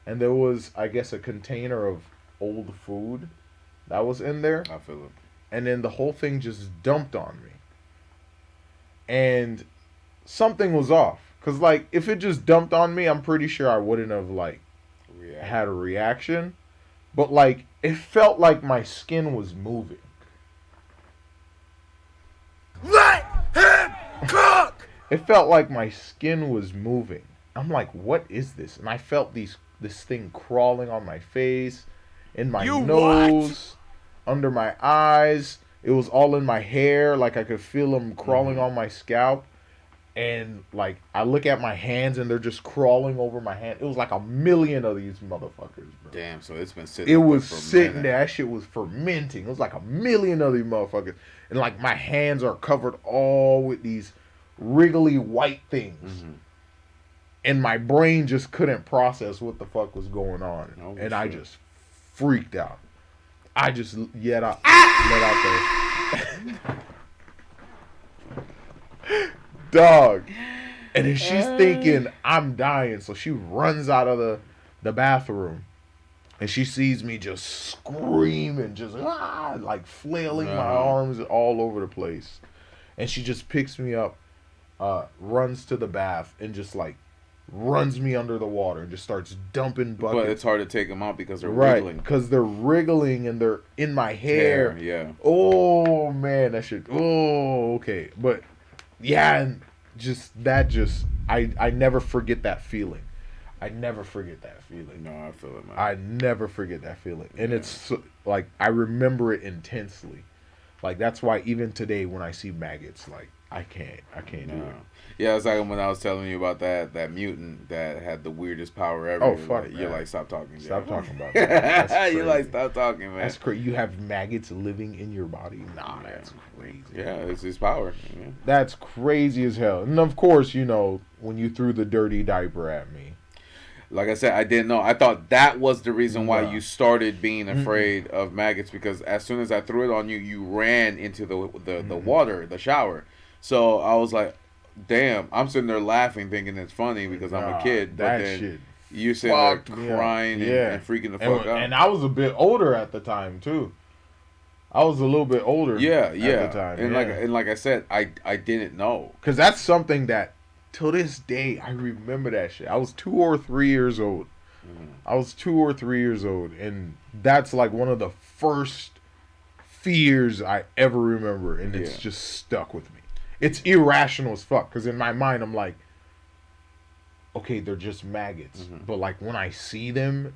Speaker 1: and there was, I guess, a container of old food that was in there,
Speaker 2: I feel it.
Speaker 1: and then the whole thing just dumped on me. And something was off. Cause like if it just dumped on me, I'm pretty sure I wouldn't have like had a reaction. But like it felt like my skin was moving.
Speaker 3: Let him cook!
Speaker 1: It felt like my skin was moving. I'm like, what is this? And I felt this thing crawling on my face, in my
Speaker 3: You
Speaker 1: nose, under my eyes. It was all in my hair. Like I could feel them crawling on my scalp. And like I look at my hands and they're just crawling over my hand. It was like a million of these motherfuckers, bro.
Speaker 2: Damn, so it's been sitting.
Speaker 1: It was
Speaker 2: for a
Speaker 1: sitting
Speaker 2: minute.
Speaker 1: there. That shit was fermenting. It was like a million of these motherfuckers. And like my hands are covered all with these wriggly white things.
Speaker 2: Mm-hmm.
Speaker 1: And my brain just couldn't process what the fuck was going on.
Speaker 2: Oh,
Speaker 1: and
Speaker 2: shit.
Speaker 1: I just freaked out. I just let out the dog. And then she's thinking I'm dying. So she runs out of the bathroom. And she sees me just screaming, just like flailing my arms all over the place. And she just picks me up, runs to the bath, and just like runs me under the water and just starts dumping buckets.
Speaker 2: But it's hard to take them out because they're
Speaker 1: Right,
Speaker 2: wiggling.
Speaker 1: because they're wriggling and they're in my hair.
Speaker 2: Yeah.
Speaker 1: Oh man, that shit. Oh, okay. But yeah, and I never forget that feeling. I never forget that feeling.
Speaker 2: No, I feel it, man.
Speaker 1: I never forget that feeling. And it's so, like I remember it intensely. Like that's why even today when I see maggots, like I can't do it.
Speaker 2: Yeah, it's like when I was telling you about that mutant that had the weirdest power ever.
Speaker 1: Oh fuck!
Speaker 2: Like, you're like, stop talking.
Speaker 1: Stop
Speaker 2: Jeff.
Speaker 1: talking about that.
Speaker 2: You're like, stop talking, man.
Speaker 1: That's crazy. You have maggots living in your body? Nah,
Speaker 2: Yeah.
Speaker 1: that's crazy.
Speaker 2: Yeah, it's his power. Yeah.
Speaker 1: That's crazy as hell. And of course, you know, when you threw the dirty diaper at me.
Speaker 2: Like I said, I didn't know. I thought that was the reason why
Speaker 1: No.
Speaker 2: you started being afraid of maggots, because as soon as I threw it on you, you ran into the water, the shower. So I was like, damn. I'm sitting there laughing, thinking it's funny because I'm a kid. But
Speaker 1: That
Speaker 2: then
Speaker 1: shit
Speaker 2: you're sitting there
Speaker 1: fucked me up.
Speaker 2: crying
Speaker 1: Yeah.
Speaker 2: and freaking the fuck out.
Speaker 1: And I was a bit older at the time too. I was a little bit older.
Speaker 2: Yeah,
Speaker 1: At
Speaker 2: yeah.
Speaker 1: the time,
Speaker 2: And like I said, I didn't know.
Speaker 1: because that's something that till this day I remember that shit. I was 2 or 3 years old. I was 2 or 3 years old, and that's like one of the first fears I ever remember, and it's just stuck with me. It's irrational as fuck, because in my mind I'm like, okay, they're just maggots, but like when I see them,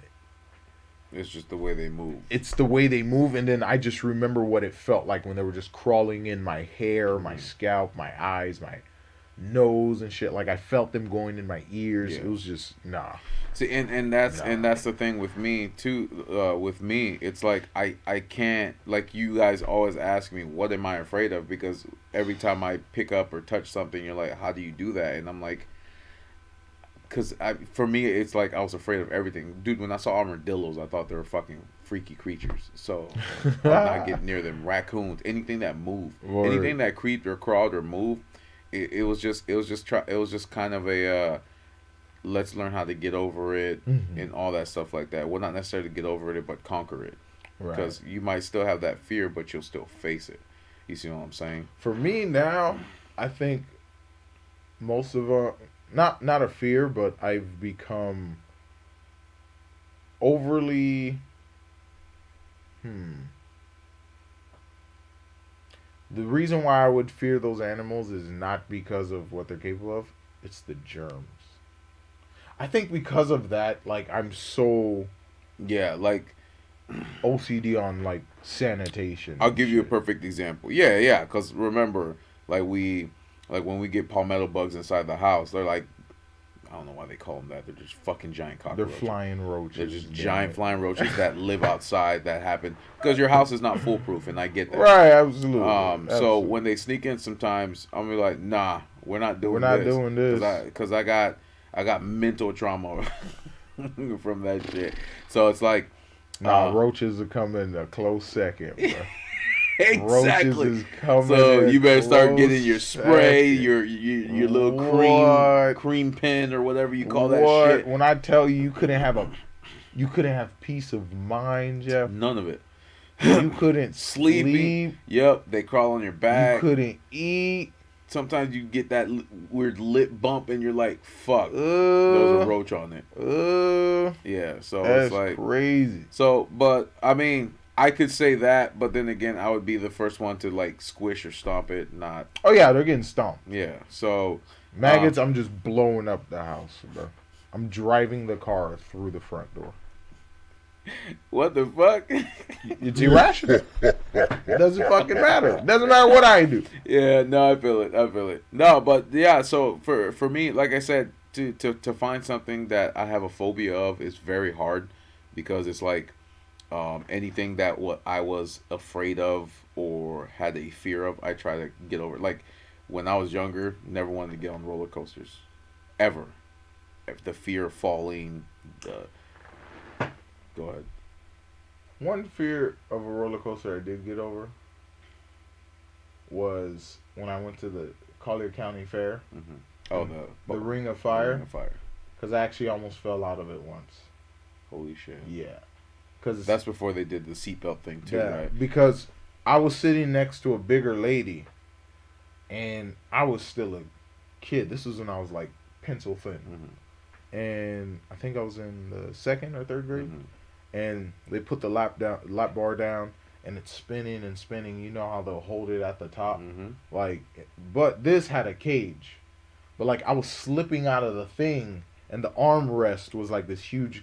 Speaker 2: It's just the way they move.
Speaker 1: it's the way they move, and then I just remember what it felt like when they were just crawling in my hair, my scalp, my eyes, my nose and shit. Like I felt them going in my ears.
Speaker 2: Yeah.
Speaker 1: It was just nah.
Speaker 2: See, and that's the thing with me too. With me, it's like I can't, like, you guys always ask me, what am I afraid of? Because every time I pick up or touch something, you're like, how do you do that? And I'm like, because for me, it's like I was afraid of everything, dude. When I saw armadillos, I thought they were fucking freaky creatures. So I'm not getting near them. Raccoons, anything that moved,
Speaker 1: Word.
Speaker 2: anything that creeped or crawled or moved. It was just kind of a let's learn how to get over it and all that stuff like that. Well, not necessarily get over it, but conquer it.
Speaker 1: Right.
Speaker 2: Because you might still have that fear, but you'll still face it. You see what I'm saying?
Speaker 1: For me now, I think most of not a fear, but I've become overly The reason why I would fear those animals is not because of what they're capable of. It's the germs. I think because of that, like I'm so
Speaker 2: Yeah, like
Speaker 1: OCD on like sanitation.
Speaker 2: I'll
Speaker 1: and
Speaker 2: give you a
Speaker 1: shit.
Speaker 2: perfect example. Yeah, because remember, like when we get palmetto bugs inside the house, they're like, I don't know why they call them that. They're just fucking giant
Speaker 1: They're
Speaker 2: cockroaches.
Speaker 1: flying roaches.
Speaker 2: They're just
Speaker 1: damn
Speaker 2: giant
Speaker 1: it.
Speaker 2: flying roaches that live outside. That happen because your house is not foolproof, and I get that.
Speaker 1: Right, absolutely.
Speaker 2: So
Speaker 1: Absolutely.
Speaker 2: when they sneak in, sometimes I'm be like, nah, we're not doing
Speaker 1: We're not
Speaker 2: this.
Speaker 1: doing this.
Speaker 2: Because I got mental trauma from that shit. So it's like,
Speaker 1: roaches are coming a close second, bro.
Speaker 2: exactly.
Speaker 1: Roaches is coming.
Speaker 2: So
Speaker 1: a
Speaker 2: you better start
Speaker 1: close
Speaker 2: getting your spray,
Speaker 1: second.
Speaker 2: your little
Speaker 1: What?
Speaker 2: cream pen or whatever you call that
Speaker 1: What?
Speaker 2: shit.
Speaker 1: When I tell you, you couldn't have peace of mind, Jeff.
Speaker 2: None of it.
Speaker 1: You couldn't
Speaker 2: Sleepy.
Speaker 1: sleep.
Speaker 2: Yep, they crawl on your
Speaker 1: You
Speaker 2: back.
Speaker 1: couldn't eat.
Speaker 2: sometimes you get that weird lip bump, and you're like, "Fuck, there was a roach on it." Yeah, so
Speaker 1: That's
Speaker 2: it's like
Speaker 1: crazy.
Speaker 2: So, but I mean, I could say that, but then again, I would be the first one to like squish or stomp it. Not.
Speaker 1: Oh yeah, they're getting stomped.
Speaker 2: Yeah. So
Speaker 1: Maggots, I'm just blowing up the house, bro. I'm driving the car through the front door.
Speaker 2: what the fuck?
Speaker 1: It's irrational. It doesn't fucking matter. It doesn't matter what I do.
Speaker 2: Yeah, no, I feel it. I feel it. No, but yeah, so for me, like I said, to find something that I have a phobia of is very hard because it's like anything that what I was afraid of or had a fear of, I try to get over. Like when I was younger, never wanted to get on roller coasters, ever. The fear of falling. Go ahead.
Speaker 1: One fear of a roller coaster I did get over was when I went to the Collier County Fair.
Speaker 2: Mm-hmm. Oh,
Speaker 1: the Ring of
Speaker 2: the
Speaker 1: Fire.
Speaker 2: Ring of Fire.
Speaker 1: Because I actually almost fell out of it once.
Speaker 2: Holy shit.
Speaker 1: Yeah. Cause
Speaker 2: That's before they did the seatbelt thing too,
Speaker 1: yeah,
Speaker 2: right?
Speaker 1: because I was sitting next to a bigger lady, and I was still a kid. This was when I was like pencil thin, and I think I was in the second or third grade. And they put the lap bar down, and it's spinning and spinning. You know how they'll hold it at the top, like. But this had a cage, but like I was slipping out of the thing, and the armrest was like this huge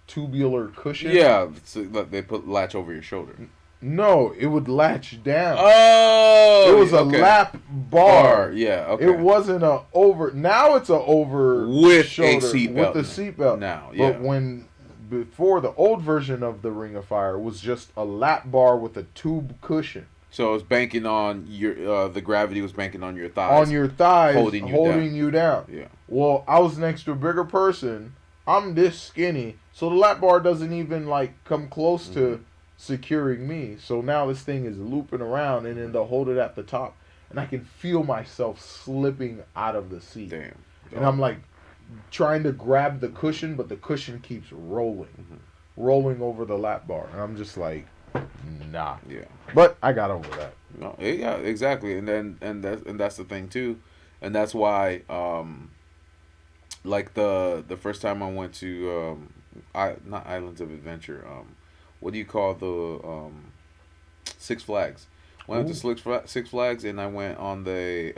Speaker 1: tubular cushion.
Speaker 2: Yeah, so they put latch over your shoulder.
Speaker 1: No, it would latch down.
Speaker 2: Oh,
Speaker 1: it was a lap bar.
Speaker 2: Yeah, okay.
Speaker 1: It wasn't a over. Now it's a over
Speaker 2: with
Speaker 1: shoulder
Speaker 2: a seatbelt.
Speaker 1: with the seatbelt.
Speaker 2: Now, yeah.
Speaker 1: But before the old version of the Ring of Fire was just a lap bar with a tube cushion.
Speaker 2: So it was banking on your the gravity was banking on your thighs.
Speaker 1: On your thighs,
Speaker 2: holding
Speaker 1: you down.
Speaker 2: Yeah.
Speaker 1: Well, I was next to a bigger person. I'm this skinny, so the lap bar doesn't even like come close to securing me. So now this thing is looping around, and then they'll hold it at the top, and I can feel myself slipping out of the seat.
Speaker 2: Damn.
Speaker 1: And I'm like trying to grab the cushion, but the cushion keeps rolling over the lap bar, and I'm just like, nah.
Speaker 2: Yeah.
Speaker 1: But I got over that.
Speaker 2: No, yeah, exactly. And that's the thing too, and that's why like the first time I went to not Islands of Adventure, what do you call the Six Flags? Went to Six Flags, and I went on the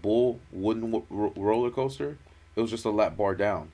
Speaker 2: bull wooden roller coaster. It was just a lap bar down.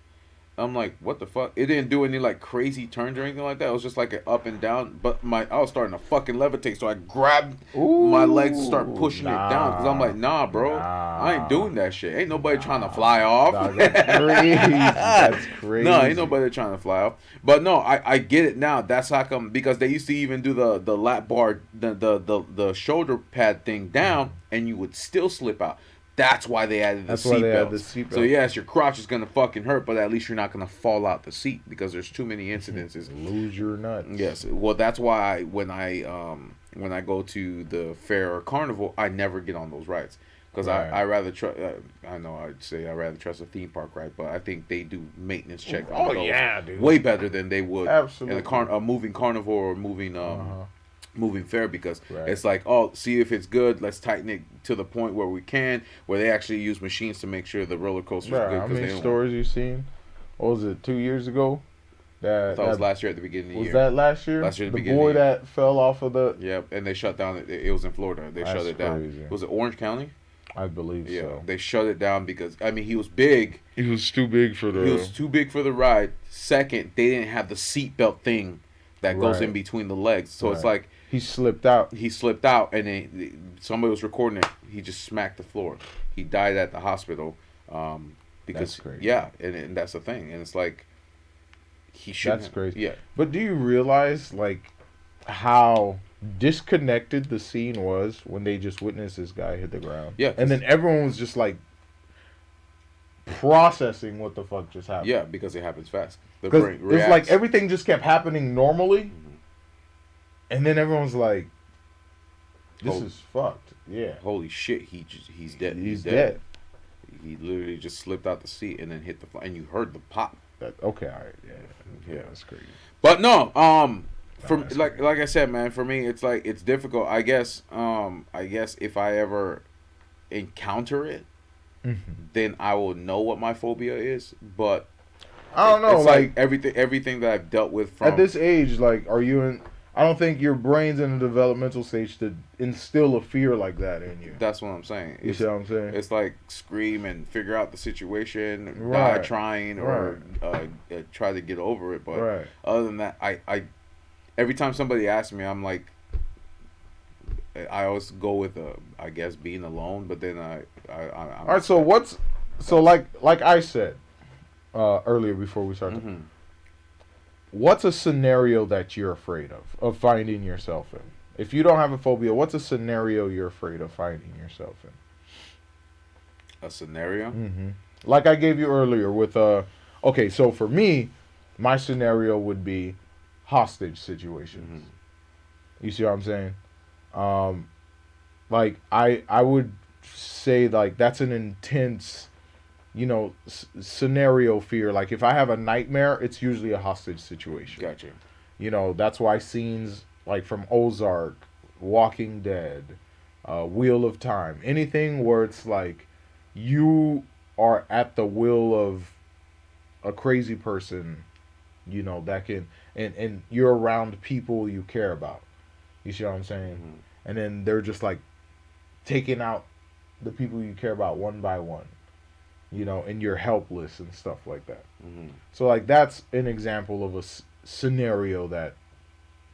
Speaker 2: I'm like, what the fuck? It didn't do any like crazy turns or anything like that. It was just like an up and down. But I was starting to fucking levitate, so I grabbed my legs to start pushing it down because I'm like, nah, bro, I ain't doing that shit. Ain't nobody trying to fly off.
Speaker 1: Nah, that's crazy. That's crazy.
Speaker 2: No, ain't nobody trying to fly off. But no, I get it now. That's how come, because they used to even do the lap bar, the shoulder pad thing down, and you would still slip out. That's why they added the seatbelt. So yes, your crotch is gonna fucking hurt, but at least you're not gonna fall out the seat because there's too many incidences.
Speaker 1: Lose your nuts.
Speaker 2: Yes. Well, that's why when I go to the fair or carnival, I never get on those rides because I rather trust. I know I'd say I rather trust a theme park ride, but I think they do maintenance check on those
Speaker 1: dude.
Speaker 2: way better than they would
Speaker 1: Absolutely.
Speaker 2: in a moving carnival or moving fair, because
Speaker 1: Right.
Speaker 2: it's like, see if it's good, let's tighten it to the point where we can, where they actually use machines to make sure the roller coaster is good.
Speaker 1: How many stories you seen? What was it, 2 years ago?
Speaker 2: I thought it was last year at the beginning of the year.
Speaker 1: Was that last year?
Speaker 2: Last year at the
Speaker 1: the
Speaker 2: beginning
Speaker 1: boy
Speaker 2: of the year.
Speaker 1: that fell off of the...
Speaker 2: Yep, and they shut down, it was in Florida, they shut it down.
Speaker 1: Crazy.
Speaker 2: Was it Orange County?
Speaker 1: I believe
Speaker 2: Yeah,
Speaker 1: so.
Speaker 2: they shut it down because, I mean, he was big.
Speaker 1: He was too big for the...
Speaker 2: He was too big for the ride. Second, they didn't have the seatbelt thing that goes
Speaker 1: Right.
Speaker 2: in between the legs. So it's
Speaker 1: Right.
Speaker 2: like...
Speaker 1: He slipped out.
Speaker 2: He slipped out, and then somebody was recording it. He just smacked the floor. He died at the hospital because
Speaker 1: That's crazy.
Speaker 2: yeah, and that's the thing. And it's like he should.
Speaker 1: That's crazy.
Speaker 2: Yeah,
Speaker 1: But do you realize, like, how disconnected the scene was when they just witnessed this guy hit the ground?
Speaker 2: Yeah.
Speaker 1: And then everyone was just, like, processing what the fuck just happened.
Speaker 2: yeah, because it happens fast. The
Speaker 1: Because
Speaker 2: brain
Speaker 1: it's
Speaker 2: reacts.
Speaker 1: like everything just kept happening normally. And then everyone's like, this
Speaker 2: Holy-
Speaker 1: is fucked. Yeah.
Speaker 2: Holy shit, he's dead.
Speaker 1: He's dead.
Speaker 2: He literally just slipped out the seat and then hit the floor, and you heard the pop.
Speaker 1: Okay, all right. Yeah.
Speaker 2: Yeah.
Speaker 1: That's crazy.
Speaker 2: But no,
Speaker 1: That's
Speaker 2: like
Speaker 1: crazy.
Speaker 2: I said, man, for me it's like it's difficult. I guess if I ever encounter it,
Speaker 1: Mhm.
Speaker 2: then I will know what my phobia is. But
Speaker 1: I don't know.
Speaker 2: it's like
Speaker 1: Like
Speaker 2: everything that I've dealt with
Speaker 1: at
Speaker 2: from.
Speaker 1: this age, like, are you in? I don't think your brain's in a developmental stage to instill a fear like that in you.
Speaker 2: That's what I'm saying.
Speaker 1: You see what I'm saying?
Speaker 2: It's like scream and figure out the situation, die
Speaker 1: Right.
Speaker 2: trying,
Speaker 1: Right.
Speaker 2: or try to get over it. But
Speaker 1: Right.
Speaker 2: other than that, I every time somebody asks me, I'm like, I always go with I guess being alone. But then
Speaker 1: All right. So what's so
Speaker 2: that's
Speaker 1: like I said earlier before we started.
Speaker 2: hmm
Speaker 1: What's a scenario that you're afraid of finding yourself in? If you don't have a phobia, what's a scenario you're afraid of finding yourself
Speaker 2: a scenario.
Speaker 1: in? Like I gave you earlier with okay, so for me, my scenario would be hostage situations.
Speaker 2: hmm
Speaker 1: You see what I'm saying? Um, like I would say like that's an intense, scenario fear. Like if I have a nightmare, it's usually a hostage situation.
Speaker 2: Gotcha.
Speaker 1: That's why scenes like from Ozark, Walking Dead, Wheel of Time, anything where it's like you are at the will of a crazy person, that can and you're around people you care about. You see what I'm saying?
Speaker 2: hmm
Speaker 1: And then they're just like taking out the people you care about one by one, and you're helpless and stuff like that.
Speaker 2: hmm
Speaker 1: So like that's an example of a scenario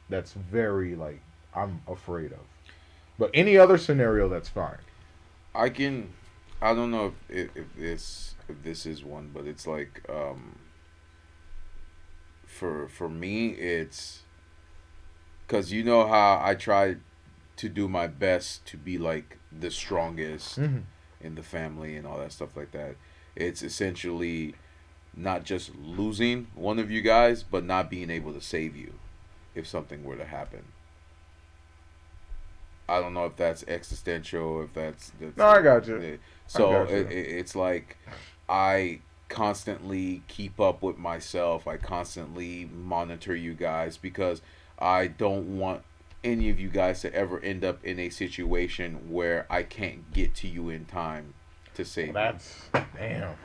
Speaker 1: that's very like I'm afraid of. But any other scenario that's fine.
Speaker 2: I can. I don't know if this is one, but it's like for me it's because you know how I try to do my best to be like the strongest
Speaker 1: Mm-hmm.
Speaker 2: in the family and all that stuff like that. It's essentially not just losing one of you guys, but not being able to save you if something were to happen. I don't know if that's existential, if that's
Speaker 1: No, I got you. I
Speaker 2: so
Speaker 1: got you.
Speaker 2: it's like I constantly keep up with myself. I constantly monitor you guys because I don't want any of you guys to ever end up in a situation where I can't get to you in time to
Speaker 1: Well,
Speaker 2: save you.
Speaker 1: that's damn.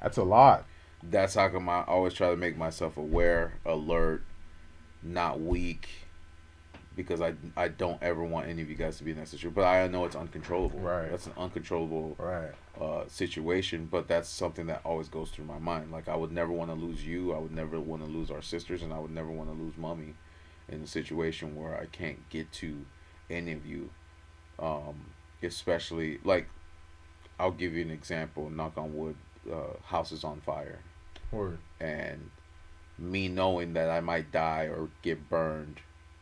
Speaker 1: That's a lot.
Speaker 2: That's how come I always try to make myself aware, alert, not weak, because I don't ever want any of you guys to be in that situation. But I know it's uncontrollable.
Speaker 1: Right.
Speaker 2: That's an uncontrollable
Speaker 1: Right.
Speaker 2: situation. But that's something that always goes through my mind. Like I would never want to lose you. I would never want to lose our sisters, and I would never want to lose mommy in a situation where I can't get to any of you. Especially like I'll give you an example. Knock on wood. House is on fire,
Speaker 1: Word.
Speaker 2: and me knowing that I might die or get burned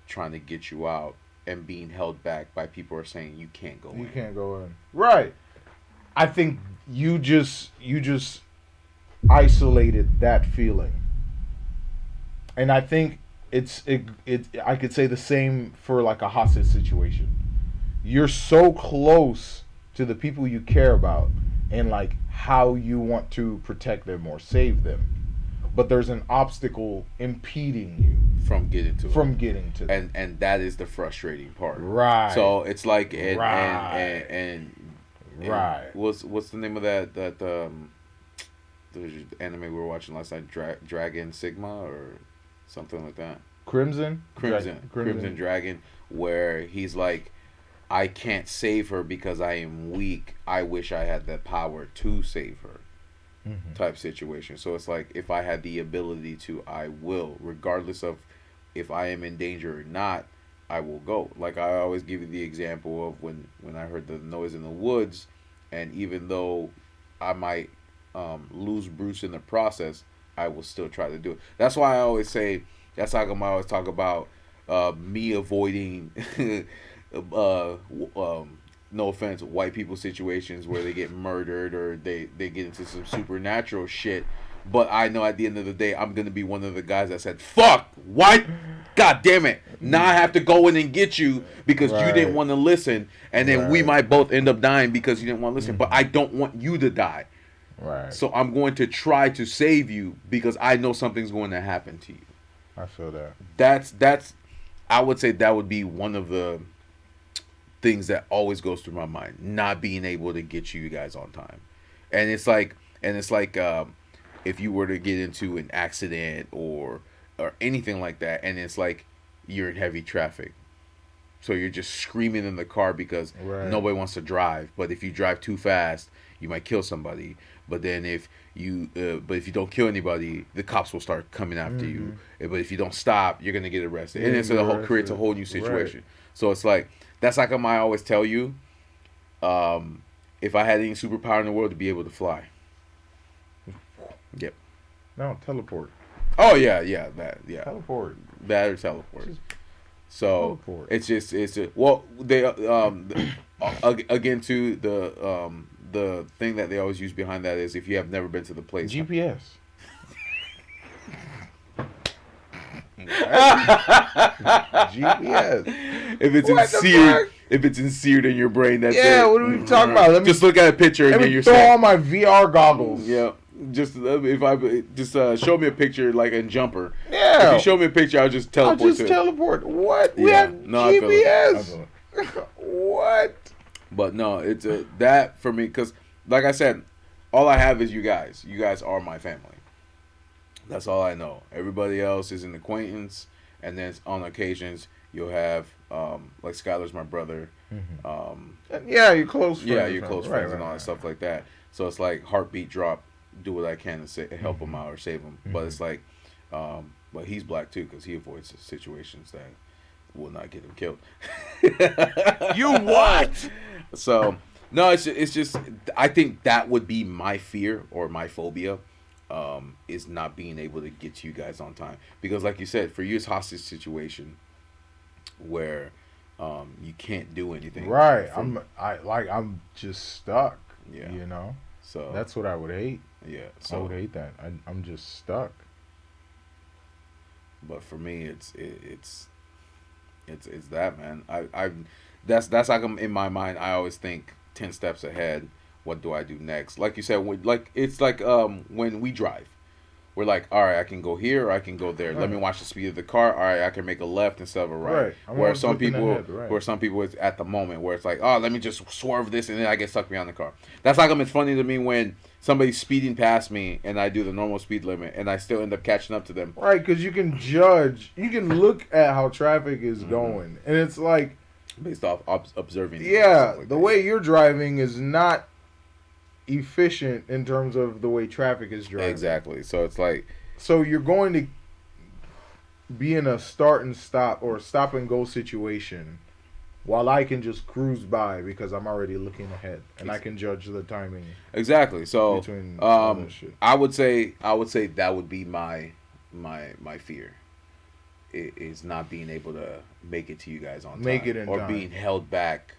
Speaker 2: trying to get you out and being held back by people who are saying you can't go
Speaker 1: You
Speaker 2: in.
Speaker 1: can't go in. Right. I think you just isolated that feeling. And I think it I could say the same for like a hostage situation. You're so close to the people you care about and like how you want to protect them or save them. But there's an obstacle impeding you
Speaker 2: From getting to it.
Speaker 1: from getting to them.
Speaker 2: And that is the frustrating part.
Speaker 1: Right.
Speaker 2: So it's like
Speaker 1: Right.
Speaker 2: and
Speaker 1: Right.
Speaker 2: what's the name of that the anime we were watching last night, Dragon Sigma or something like that.
Speaker 1: Crimson?
Speaker 2: Crimson Dragon, where he's like, I can't save her because I am weak. I wish I had the power to save her.
Speaker 1: Mhm.
Speaker 2: Type situation. So it's like if I had the ability to, I will, regardless of if I am in danger or not. I will go. Like I always give you the example of when I heard the noise in the woods, and even though I might lose Bruce in the process, I will still try to do it. That's why I always say. That's how come I always talk about me avoiding. uh, no offense, white people situations where they get murdered or they get into some supernatural shit. But I know at the end of the day, I'm going to be one of the guys that said, fuck, what? God damn it. Now I have to go in and get you because you didn't
Speaker 1: Right.
Speaker 2: want to listen. And then we
Speaker 1: Right.
Speaker 2: might both end up dying because you didn't want to listen. But I don't want you to die.
Speaker 1: Right.
Speaker 2: So I'm going to try to save you because I know something's going to happen to you.
Speaker 1: I feel that.
Speaker 2: That's I would say that would be one of the things that always goes through my mind, not being able to get you guys on time. And it's like if you were to get into an accident or anything like that, and it's like you're in heavy traffic, so you're just screaming in the car because
Speaker 1: Right.
Speaker 2: nobody wants to drive. But if you drive too fast, you might kill somebody. But then if you don't kill anybody, the cops will start coming after you. But if you don't stop, you're gonna get arrested,
Speaker 1: Yeah,
Speaker 2: and
Speaker 1: you
Speaker 2: then so the
Speaker 1: get
Speaker 2: whole creates a
Speaker 1: arrested.
Speaker 2: whole new
Speaker 1: Right.
Speaker 2: situation. So it's like that's like I always tell you. If I had any superpower in the world, to be able to fly. Yep.
Speaker 1: No, teleport.
Speaker 2: Oh yeah,
Speaker 1: Teleport.
Speaker 2: that or teleport.
Speaker 1: Just
Speaker 2: So
Speaker 1: teleport.
Speaker 2: it's just well they again to the thing that they always use behind that is if you have never been to the place.
Speaker 1: GPS. GPS.
Speaker 2: If it's
Speaker 1: What the
Speaker 2: insered,
Speaker 1: fuck?
Speaker 2: if it's insered in your brain, that's
Speaker 1: Yeah,
Speaker 2: it.
Speaker 1: what are we talking about? Let me-
Speaker 2: just look at a picture and
Speaker 1: Let
Speaker 2: then
Speaker 1: me
Speaker 2: you're
Speaker 1: throw
Speaker 2: set.
Speaker 1: on my VR goggles.
Speaker 2: Yeah, just if I just show me a picture like in Jumper.
Speaker 1: Yeah.
Speaker 2: If you show me a picture, I'll just
Speaker 1: I'll
Speaker 2: teleport
Speaker 1: just
Speaker 2: to it.
Speaker 1: teleport. What? We
Speaker 2: Yeah.
Speaker 1: have
Speaker 2: No, I feel it.
Speaker 1: GPS. What?
Speaker 2: But no, it's that for me because, like I said, all I have is you guys. You guys are my family. That's all I know. Everybody else is an acquaintance, and then on occasions you'll have like Skylar's my brother.
Speaker 1: Yeah, you're close friends.
Speaker 2: Yeah, you're
Speaker 1: with
Speaker 2: close
Speaker 1: them.
Speaker 2: friends
Speaker 1: Right,
Speaker 2: and all
Speaker 1: right,
Speaker 2: that stuff like that. So it's like heartbeat drop, do what I can to help him out or save him. But it's like, but he's black too because he avoids situations that will not get him killed.
Speaker 3: You what?
Speaker 2: So no, it's just I think that would be my fear or my phobia, is not being able to get to you guys on time because, like you said, for you it's hostage situation where you can't do anything.
Speaker 1: Right.
Speaker 2: from-
Speaker 1: I'm just stuck.
Speaker 2: Yeah.
Speaker 1: You know.
Speaker 2: So
Speaker 1: That's what I would hate.
Speaker 2: yeah.
Speaker 1: I
Speaker 2: So
Speaker 1: would hate that. I'm just stuck.
Speaker 2: but for me, it's that, man. That's like in my mind. I always think 10 steps ahead. What do I do next? Like you said, it's like when we drive, we're like, all right, I can go here or I can go there. Let me watch the speed of the car. All right, I can make a left instead of a right.
Speaker 1: Right. I'm
Speaker 2: Where
Speaker 1: always
Speaker 2: some
Speaker 1: looking
Speaker 2: people,
Speaker 1: ahead, right.
Speaker 2: where some people it's at the moment where it's like, oh, let me just swerve this and then I get stuck behind the car. That's like it's funny to me when somebody's speeding past me and I do the normal speed limit and I still end up catching up to them.
Speaker 1: Right, because you can judge. You can look at how traffic is going, and it's like,
Speaker 2: Based off observing. and
Speaker 1: yeah,
Speaker 2: stuff like
Speaker 1: the
Speaker 2: that.
Speaker 1: way you're driving is not efficient in terms of the way traffic is driving.
Speaker 2: Exactly. So it's like,
Speaker 1: So you're going to be in a start and stop or stop and go situation while I can just cruise by because I'm already looking ahead and I can judge the timing.
Speaker 2: exactly. So
Speaker 1: Between all that shit.
Speaker 2: I would say that would be my fear. Is not being able to make it to you guys on time.
Speaker 1: Make it in
Speaker 2: or
Speaker 1: time.
Speaker 2: being held back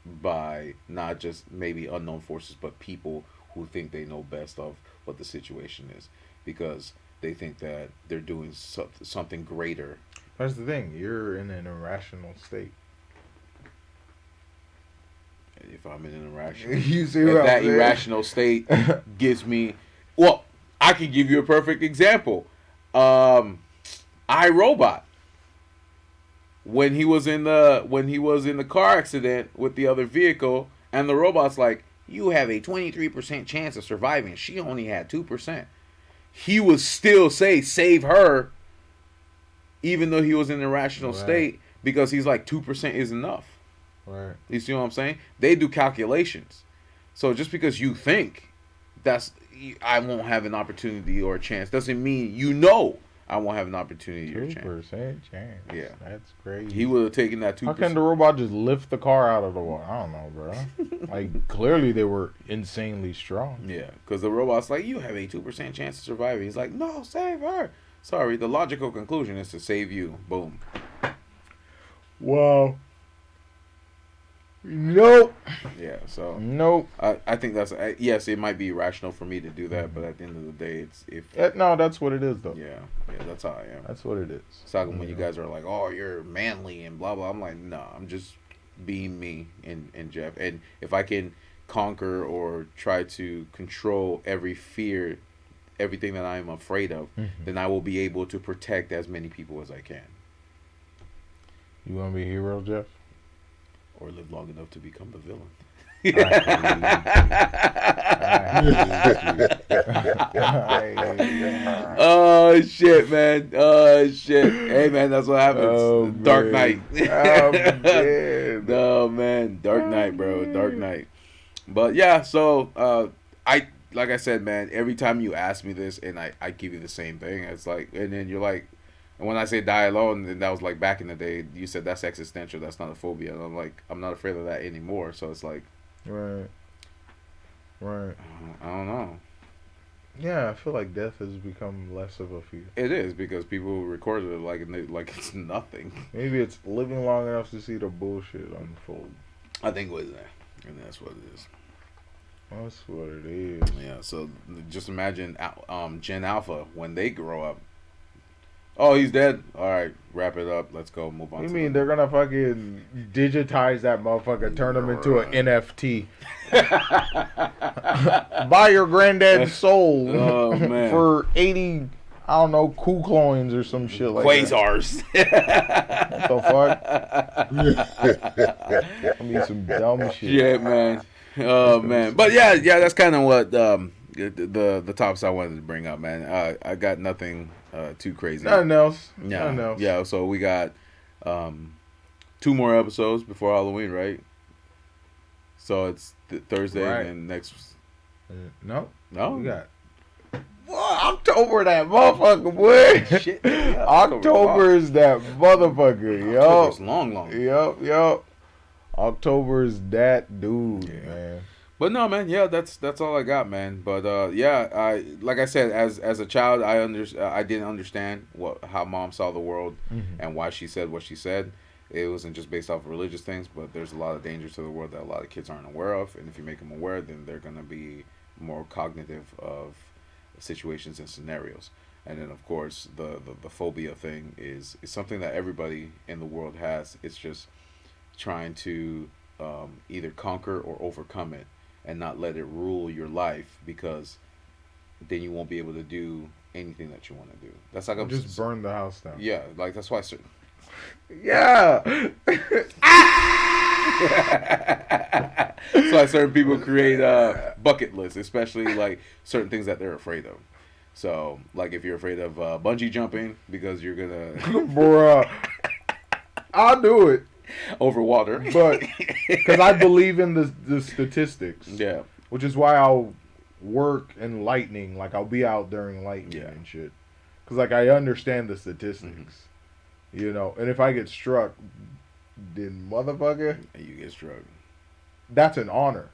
Speaker 2: by not just maybe unknown forces, but people who think they know best of what the situation is because they think that they're doing something greater.
Speaker 1: That's the thing. You're in an irrational state.
Speaker 2: If I'm in an irrational,
Speaker 1: You see
Speaker 2: if
Speaker 1: what I'm
Speaker 2: that
Speaker 1: saying?
Speaker 2: irrational state gives me, well, I can give you a perfect example. iRobot. When he was in the car accident with the other vehicle, and the robot's like, you have a 23% chance of surviving. She only had 2%. He would still say, save her, even though he was in an irrational
Speaker 1: Right.
Speaker 2: state, because he's like 2% is enough.
Speaker 1: Right.
Speaker 2: You see what I'm saying? They do calculations. So just because you think I won't have an opportunity or a chance doesn't mean I won't have an opportunity or a chance.
Speaker 1: 2% chance.
Speaker 2: Yeah.
Speaker 1: That's crazy.
Speaker 2: He would have taken that 2%.
Speaker 1: How can the robot just lift the car out of the water? I don't know, bro. Like, clearly they were insanely strong.
Speaker 2: Yeah, because the robot's like, you have a 2% chance of surviving. He's like, no, save her. Sorry, the logical conclusion is to save you. Boom.
Speaker 1: Wow. Nope.
Speaker 2: Yeah, so
Speaker 1: Nope.
Speaker 2: I think that's yes, it might be irrational for me to do that, but at the end of the day, it's
Speaker 1: No, that's what it is, though.
Speaker 2: yeah, that's how I am.
Speaker 1: That's what it is.
Speaker 2: It's like when you guys are like, oh, you're manly and blah blah. I'm like, no, I'm just being me and Jeff. And if I can conquer or try to control every fear everything that I am afraid of, then I will be able to protect as many people as I can.
Speaker 1: You want to be a hero, Jeff?
Speaker 2: Or live long enough to become the villain. Oh shit, man. Oh shit. Hey man, that's what happens.
Speaker 1: Oh,
Speaker 2: Dark Knight.
Speaker 1: Oh, man.
Speaker 2: No man. Dark Knight, bro. Dark Knight. But yeah, so I like I said, man, every time you ask me this and I give you the same thing, it's like, and then you're like, and when I say die alone, then that was like back in the day, you said that's existential, that's not a phobia. And I'm like, I'm not afraid of that anymore. So it's like,
Speaker 1: Right. Right.
Speaker 2: I don't know.
Speaker 1: Yeah, I feel like death has become less of a fear.
Speaker 2: It is because people record it like it's nothing.
Speaker 1: Maybe it's living long enough to see the bullshit unfold.
Speaker 2: I think it was that, and that's what it is.
Speaker 1: That's what it is.
Speaker 2: Yeah. So just imagine Gen Alpha when they grow up. Oh, he's dead. All right, wrap it up. Let's go. Move on.
Speaker 1: You mean they're gonna fucking digitize that motherfucker, turn him into an NFT? Buy your granddad's soul for 80, I don't know, cool coins or some shit like
Speaker 2: Quasars.
Speaker 1: that. What the fuck? I mean, some dumb shit.
Speaker 2: Yeah, man. Oh man. But yeah, that's kind of what the topics I wanted to bring up, man. I got nothing too crazy.
Speaker 1: Nothing else.
Speaker 2: Yeah.
Speaker 1: Nothing else.
Speaker 2: Yeah. So we got 2 more episodes before Halloween, right? So it's Thursday
Speaker 1: Right.
Speaker 2: and next.
Speaker 1: No.
Speaker 2: No,
Speaker 1: We got. What? October that motherfucker, boy.
Speaker 2: Shit. Yeah,
Speaker 1: October is that motherfucker,
Speaker 2: October's
Speaker 1: yo.
Speaker 2: long.
Speaker 1: Yup. October is that dude, man.
Speaker 2: But no, man. Yeah, that's all I got, man. But yeah, I like I said, as a child, I didn't understand how mom saw the world and why she said what she said. It wasn't just based off of religious things, but there's a lot of dangers to the world that a lot of kids aren't aware of. And if you make them aware, then they're gonna be more cognitive of situations and scenarios. And then of course the phobia thing is something that everybody in the world has. It's just trying to either conquer or overcome it and not let it rule your life, because then you won't be able to do anything that you want to do. That's like
Speaker 1: Just burn the house down.
Speaker 2: Yeah, like that's why certain
Speaker 1: Yeah.
Speaker 2: that's why certain people create bucket lists, especially like certain things that they're afraid of. So, like if you're afraid of bungee jumping because you're gonna
Speaker 1: Bruh. I'll do it.
Speaker 2: over water,
Speaker 1: But because I believe in the statistics.
Speaker 2: yeah,
Speaker 1: Which is why I'll work in lightning. Like I'll be out during lightning and shit. Because like I understand the statistics. You know, and if I get struck, then motherfucker,
Speaker 2: and you get struck.
Speaker 1: that's an honor.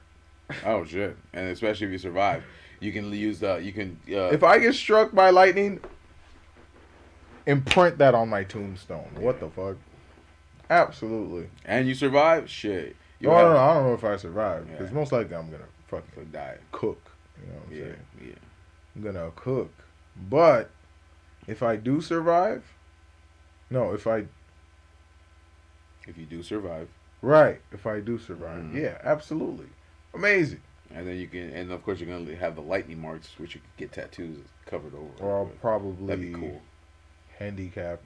Speaker 2: Oh shit! And especially if you survive, you can use
Speaker 1: If I get struck by lightning, imprint that on my tombstone. What the fuck? Absolutely.
Speaker 2: and you survive. Shit, you
Speaker 1: I don't know if I survive, because most likely I'm gonna fucking
Speaker 2: could die.
Speaker 1: cook. You know what I'm saying?
Speaker 2: Yeah.
Speaker 1: I'm gonna cook. But if I do survive, if
Speaker 2: If you do survive,
Speaker 1: I do survive,
Speaker 2: Mhm.
Speaker 1: yeah, absolutely, amazing.
Speaker 2: and then you can, and of course you're gonna have the lightning marks, which you could get tattoos covered over.
Speaker 1: Or I'll
Speaker 2: with.
Speaker 1: probably
Speaker 2: That'd be cool.
Speaker 1: handicapped.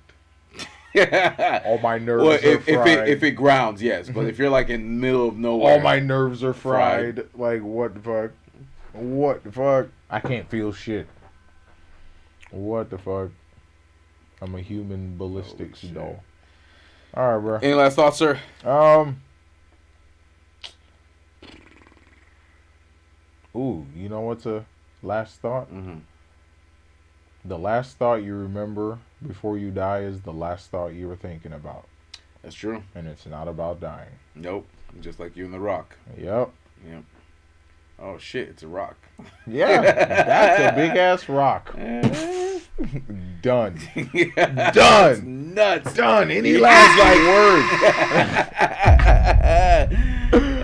Speaker 2: Yeah.
Speaker 1: All my nerves
Speaker 2: Well,
Speaker 1: are fried.
Speaker 2: if it grounds, yes, but if you're like in the middle of nowhere,
Speaker 1: All my nerves are fried. Like, what the fuck? What the fuck? I can't feel shit. What the fuck? I'm a human ballistics
Speaker 2: Holy shit.
Speaker 1: doll. All right, bro.
Speaker 2: Any last thoughts, sir?
Speaker 1: Ooh, you know what's a last thought?
Speaker 2: Mm-hmm.
Speaker 1: The last thought you remember before you die is the last thought you were thinking about.
Speaker 2: That's true.
Speaker 1: And it's not about dying.
Speaker 2: Nope. Just like you and the Rock.
Speaker 1: Yep.
Speaker 2: Yep. Oh shit! It's a rock.
Speaker 1: Yeah. That's a big ass rock. Done.
Speaker 2: Yeah,
Speaker 1: Done.
Speaker 2: Nuts.
Speaker 1: Done. Any last like words?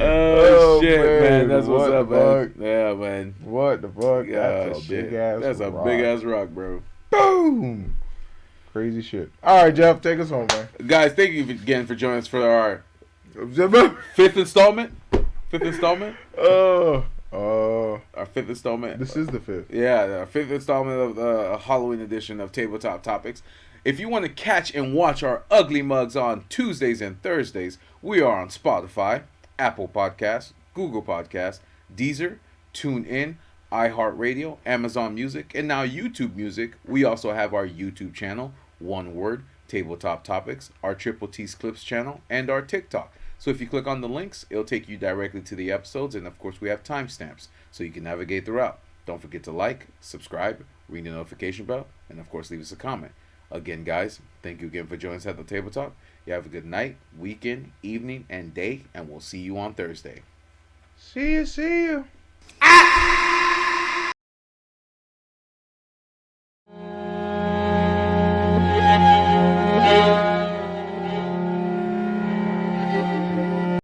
Speaker 2: Oh shit, man. That's what's
Speaker 1: What
Speaker 2: up,
Speaker 1: the
Speaker 2: man.
Speaker 1: fuck?
Speaker 2: Yeah, man.
Speaker 1: What the fuck? That's
Speaker 2: Oh,
Speaker 1: a
Speaker 2: shit.
Speaker 1: big ass
Speaker 2: That's a
Speaker 1: rock.
Speaker 2: big ass rock, bro.
Speaker 1: Boom. Crazy shit. All right, Jeff, take us home, man.
Speaker 2: Guys, thank you again for joining us for our fifth installment. Our fifth installment.
Speaker 1: This is the fifth.
Speaker 2: Yeah, the fifth installment of the Halloween edition of Tabletop Topics. If you want to catch and watch our ugly mugs on Tuesdays and Thursdays, we are on Spotify, Apple Podcasts, Google Podcasts, Deezer, TuneIn, iHeartRadio, Amazon Music, and now YouTube Music. We also have our YouTube channel, one word, Tabletop Topics, our Triple T's Clips channel, and our TikTok. So if you click on the links, it'll take you directly to the episodes, and of course we have timestamps so you can navigate throughout. Don't forget to like, subscribe, ring the notification bell, and of course leave us a comment. Again, guys, thank you again for joining us at the Tabletop. You have a good night, weekend, evening, and day, and we'll see you on Thursday.
Speaker 1: See you.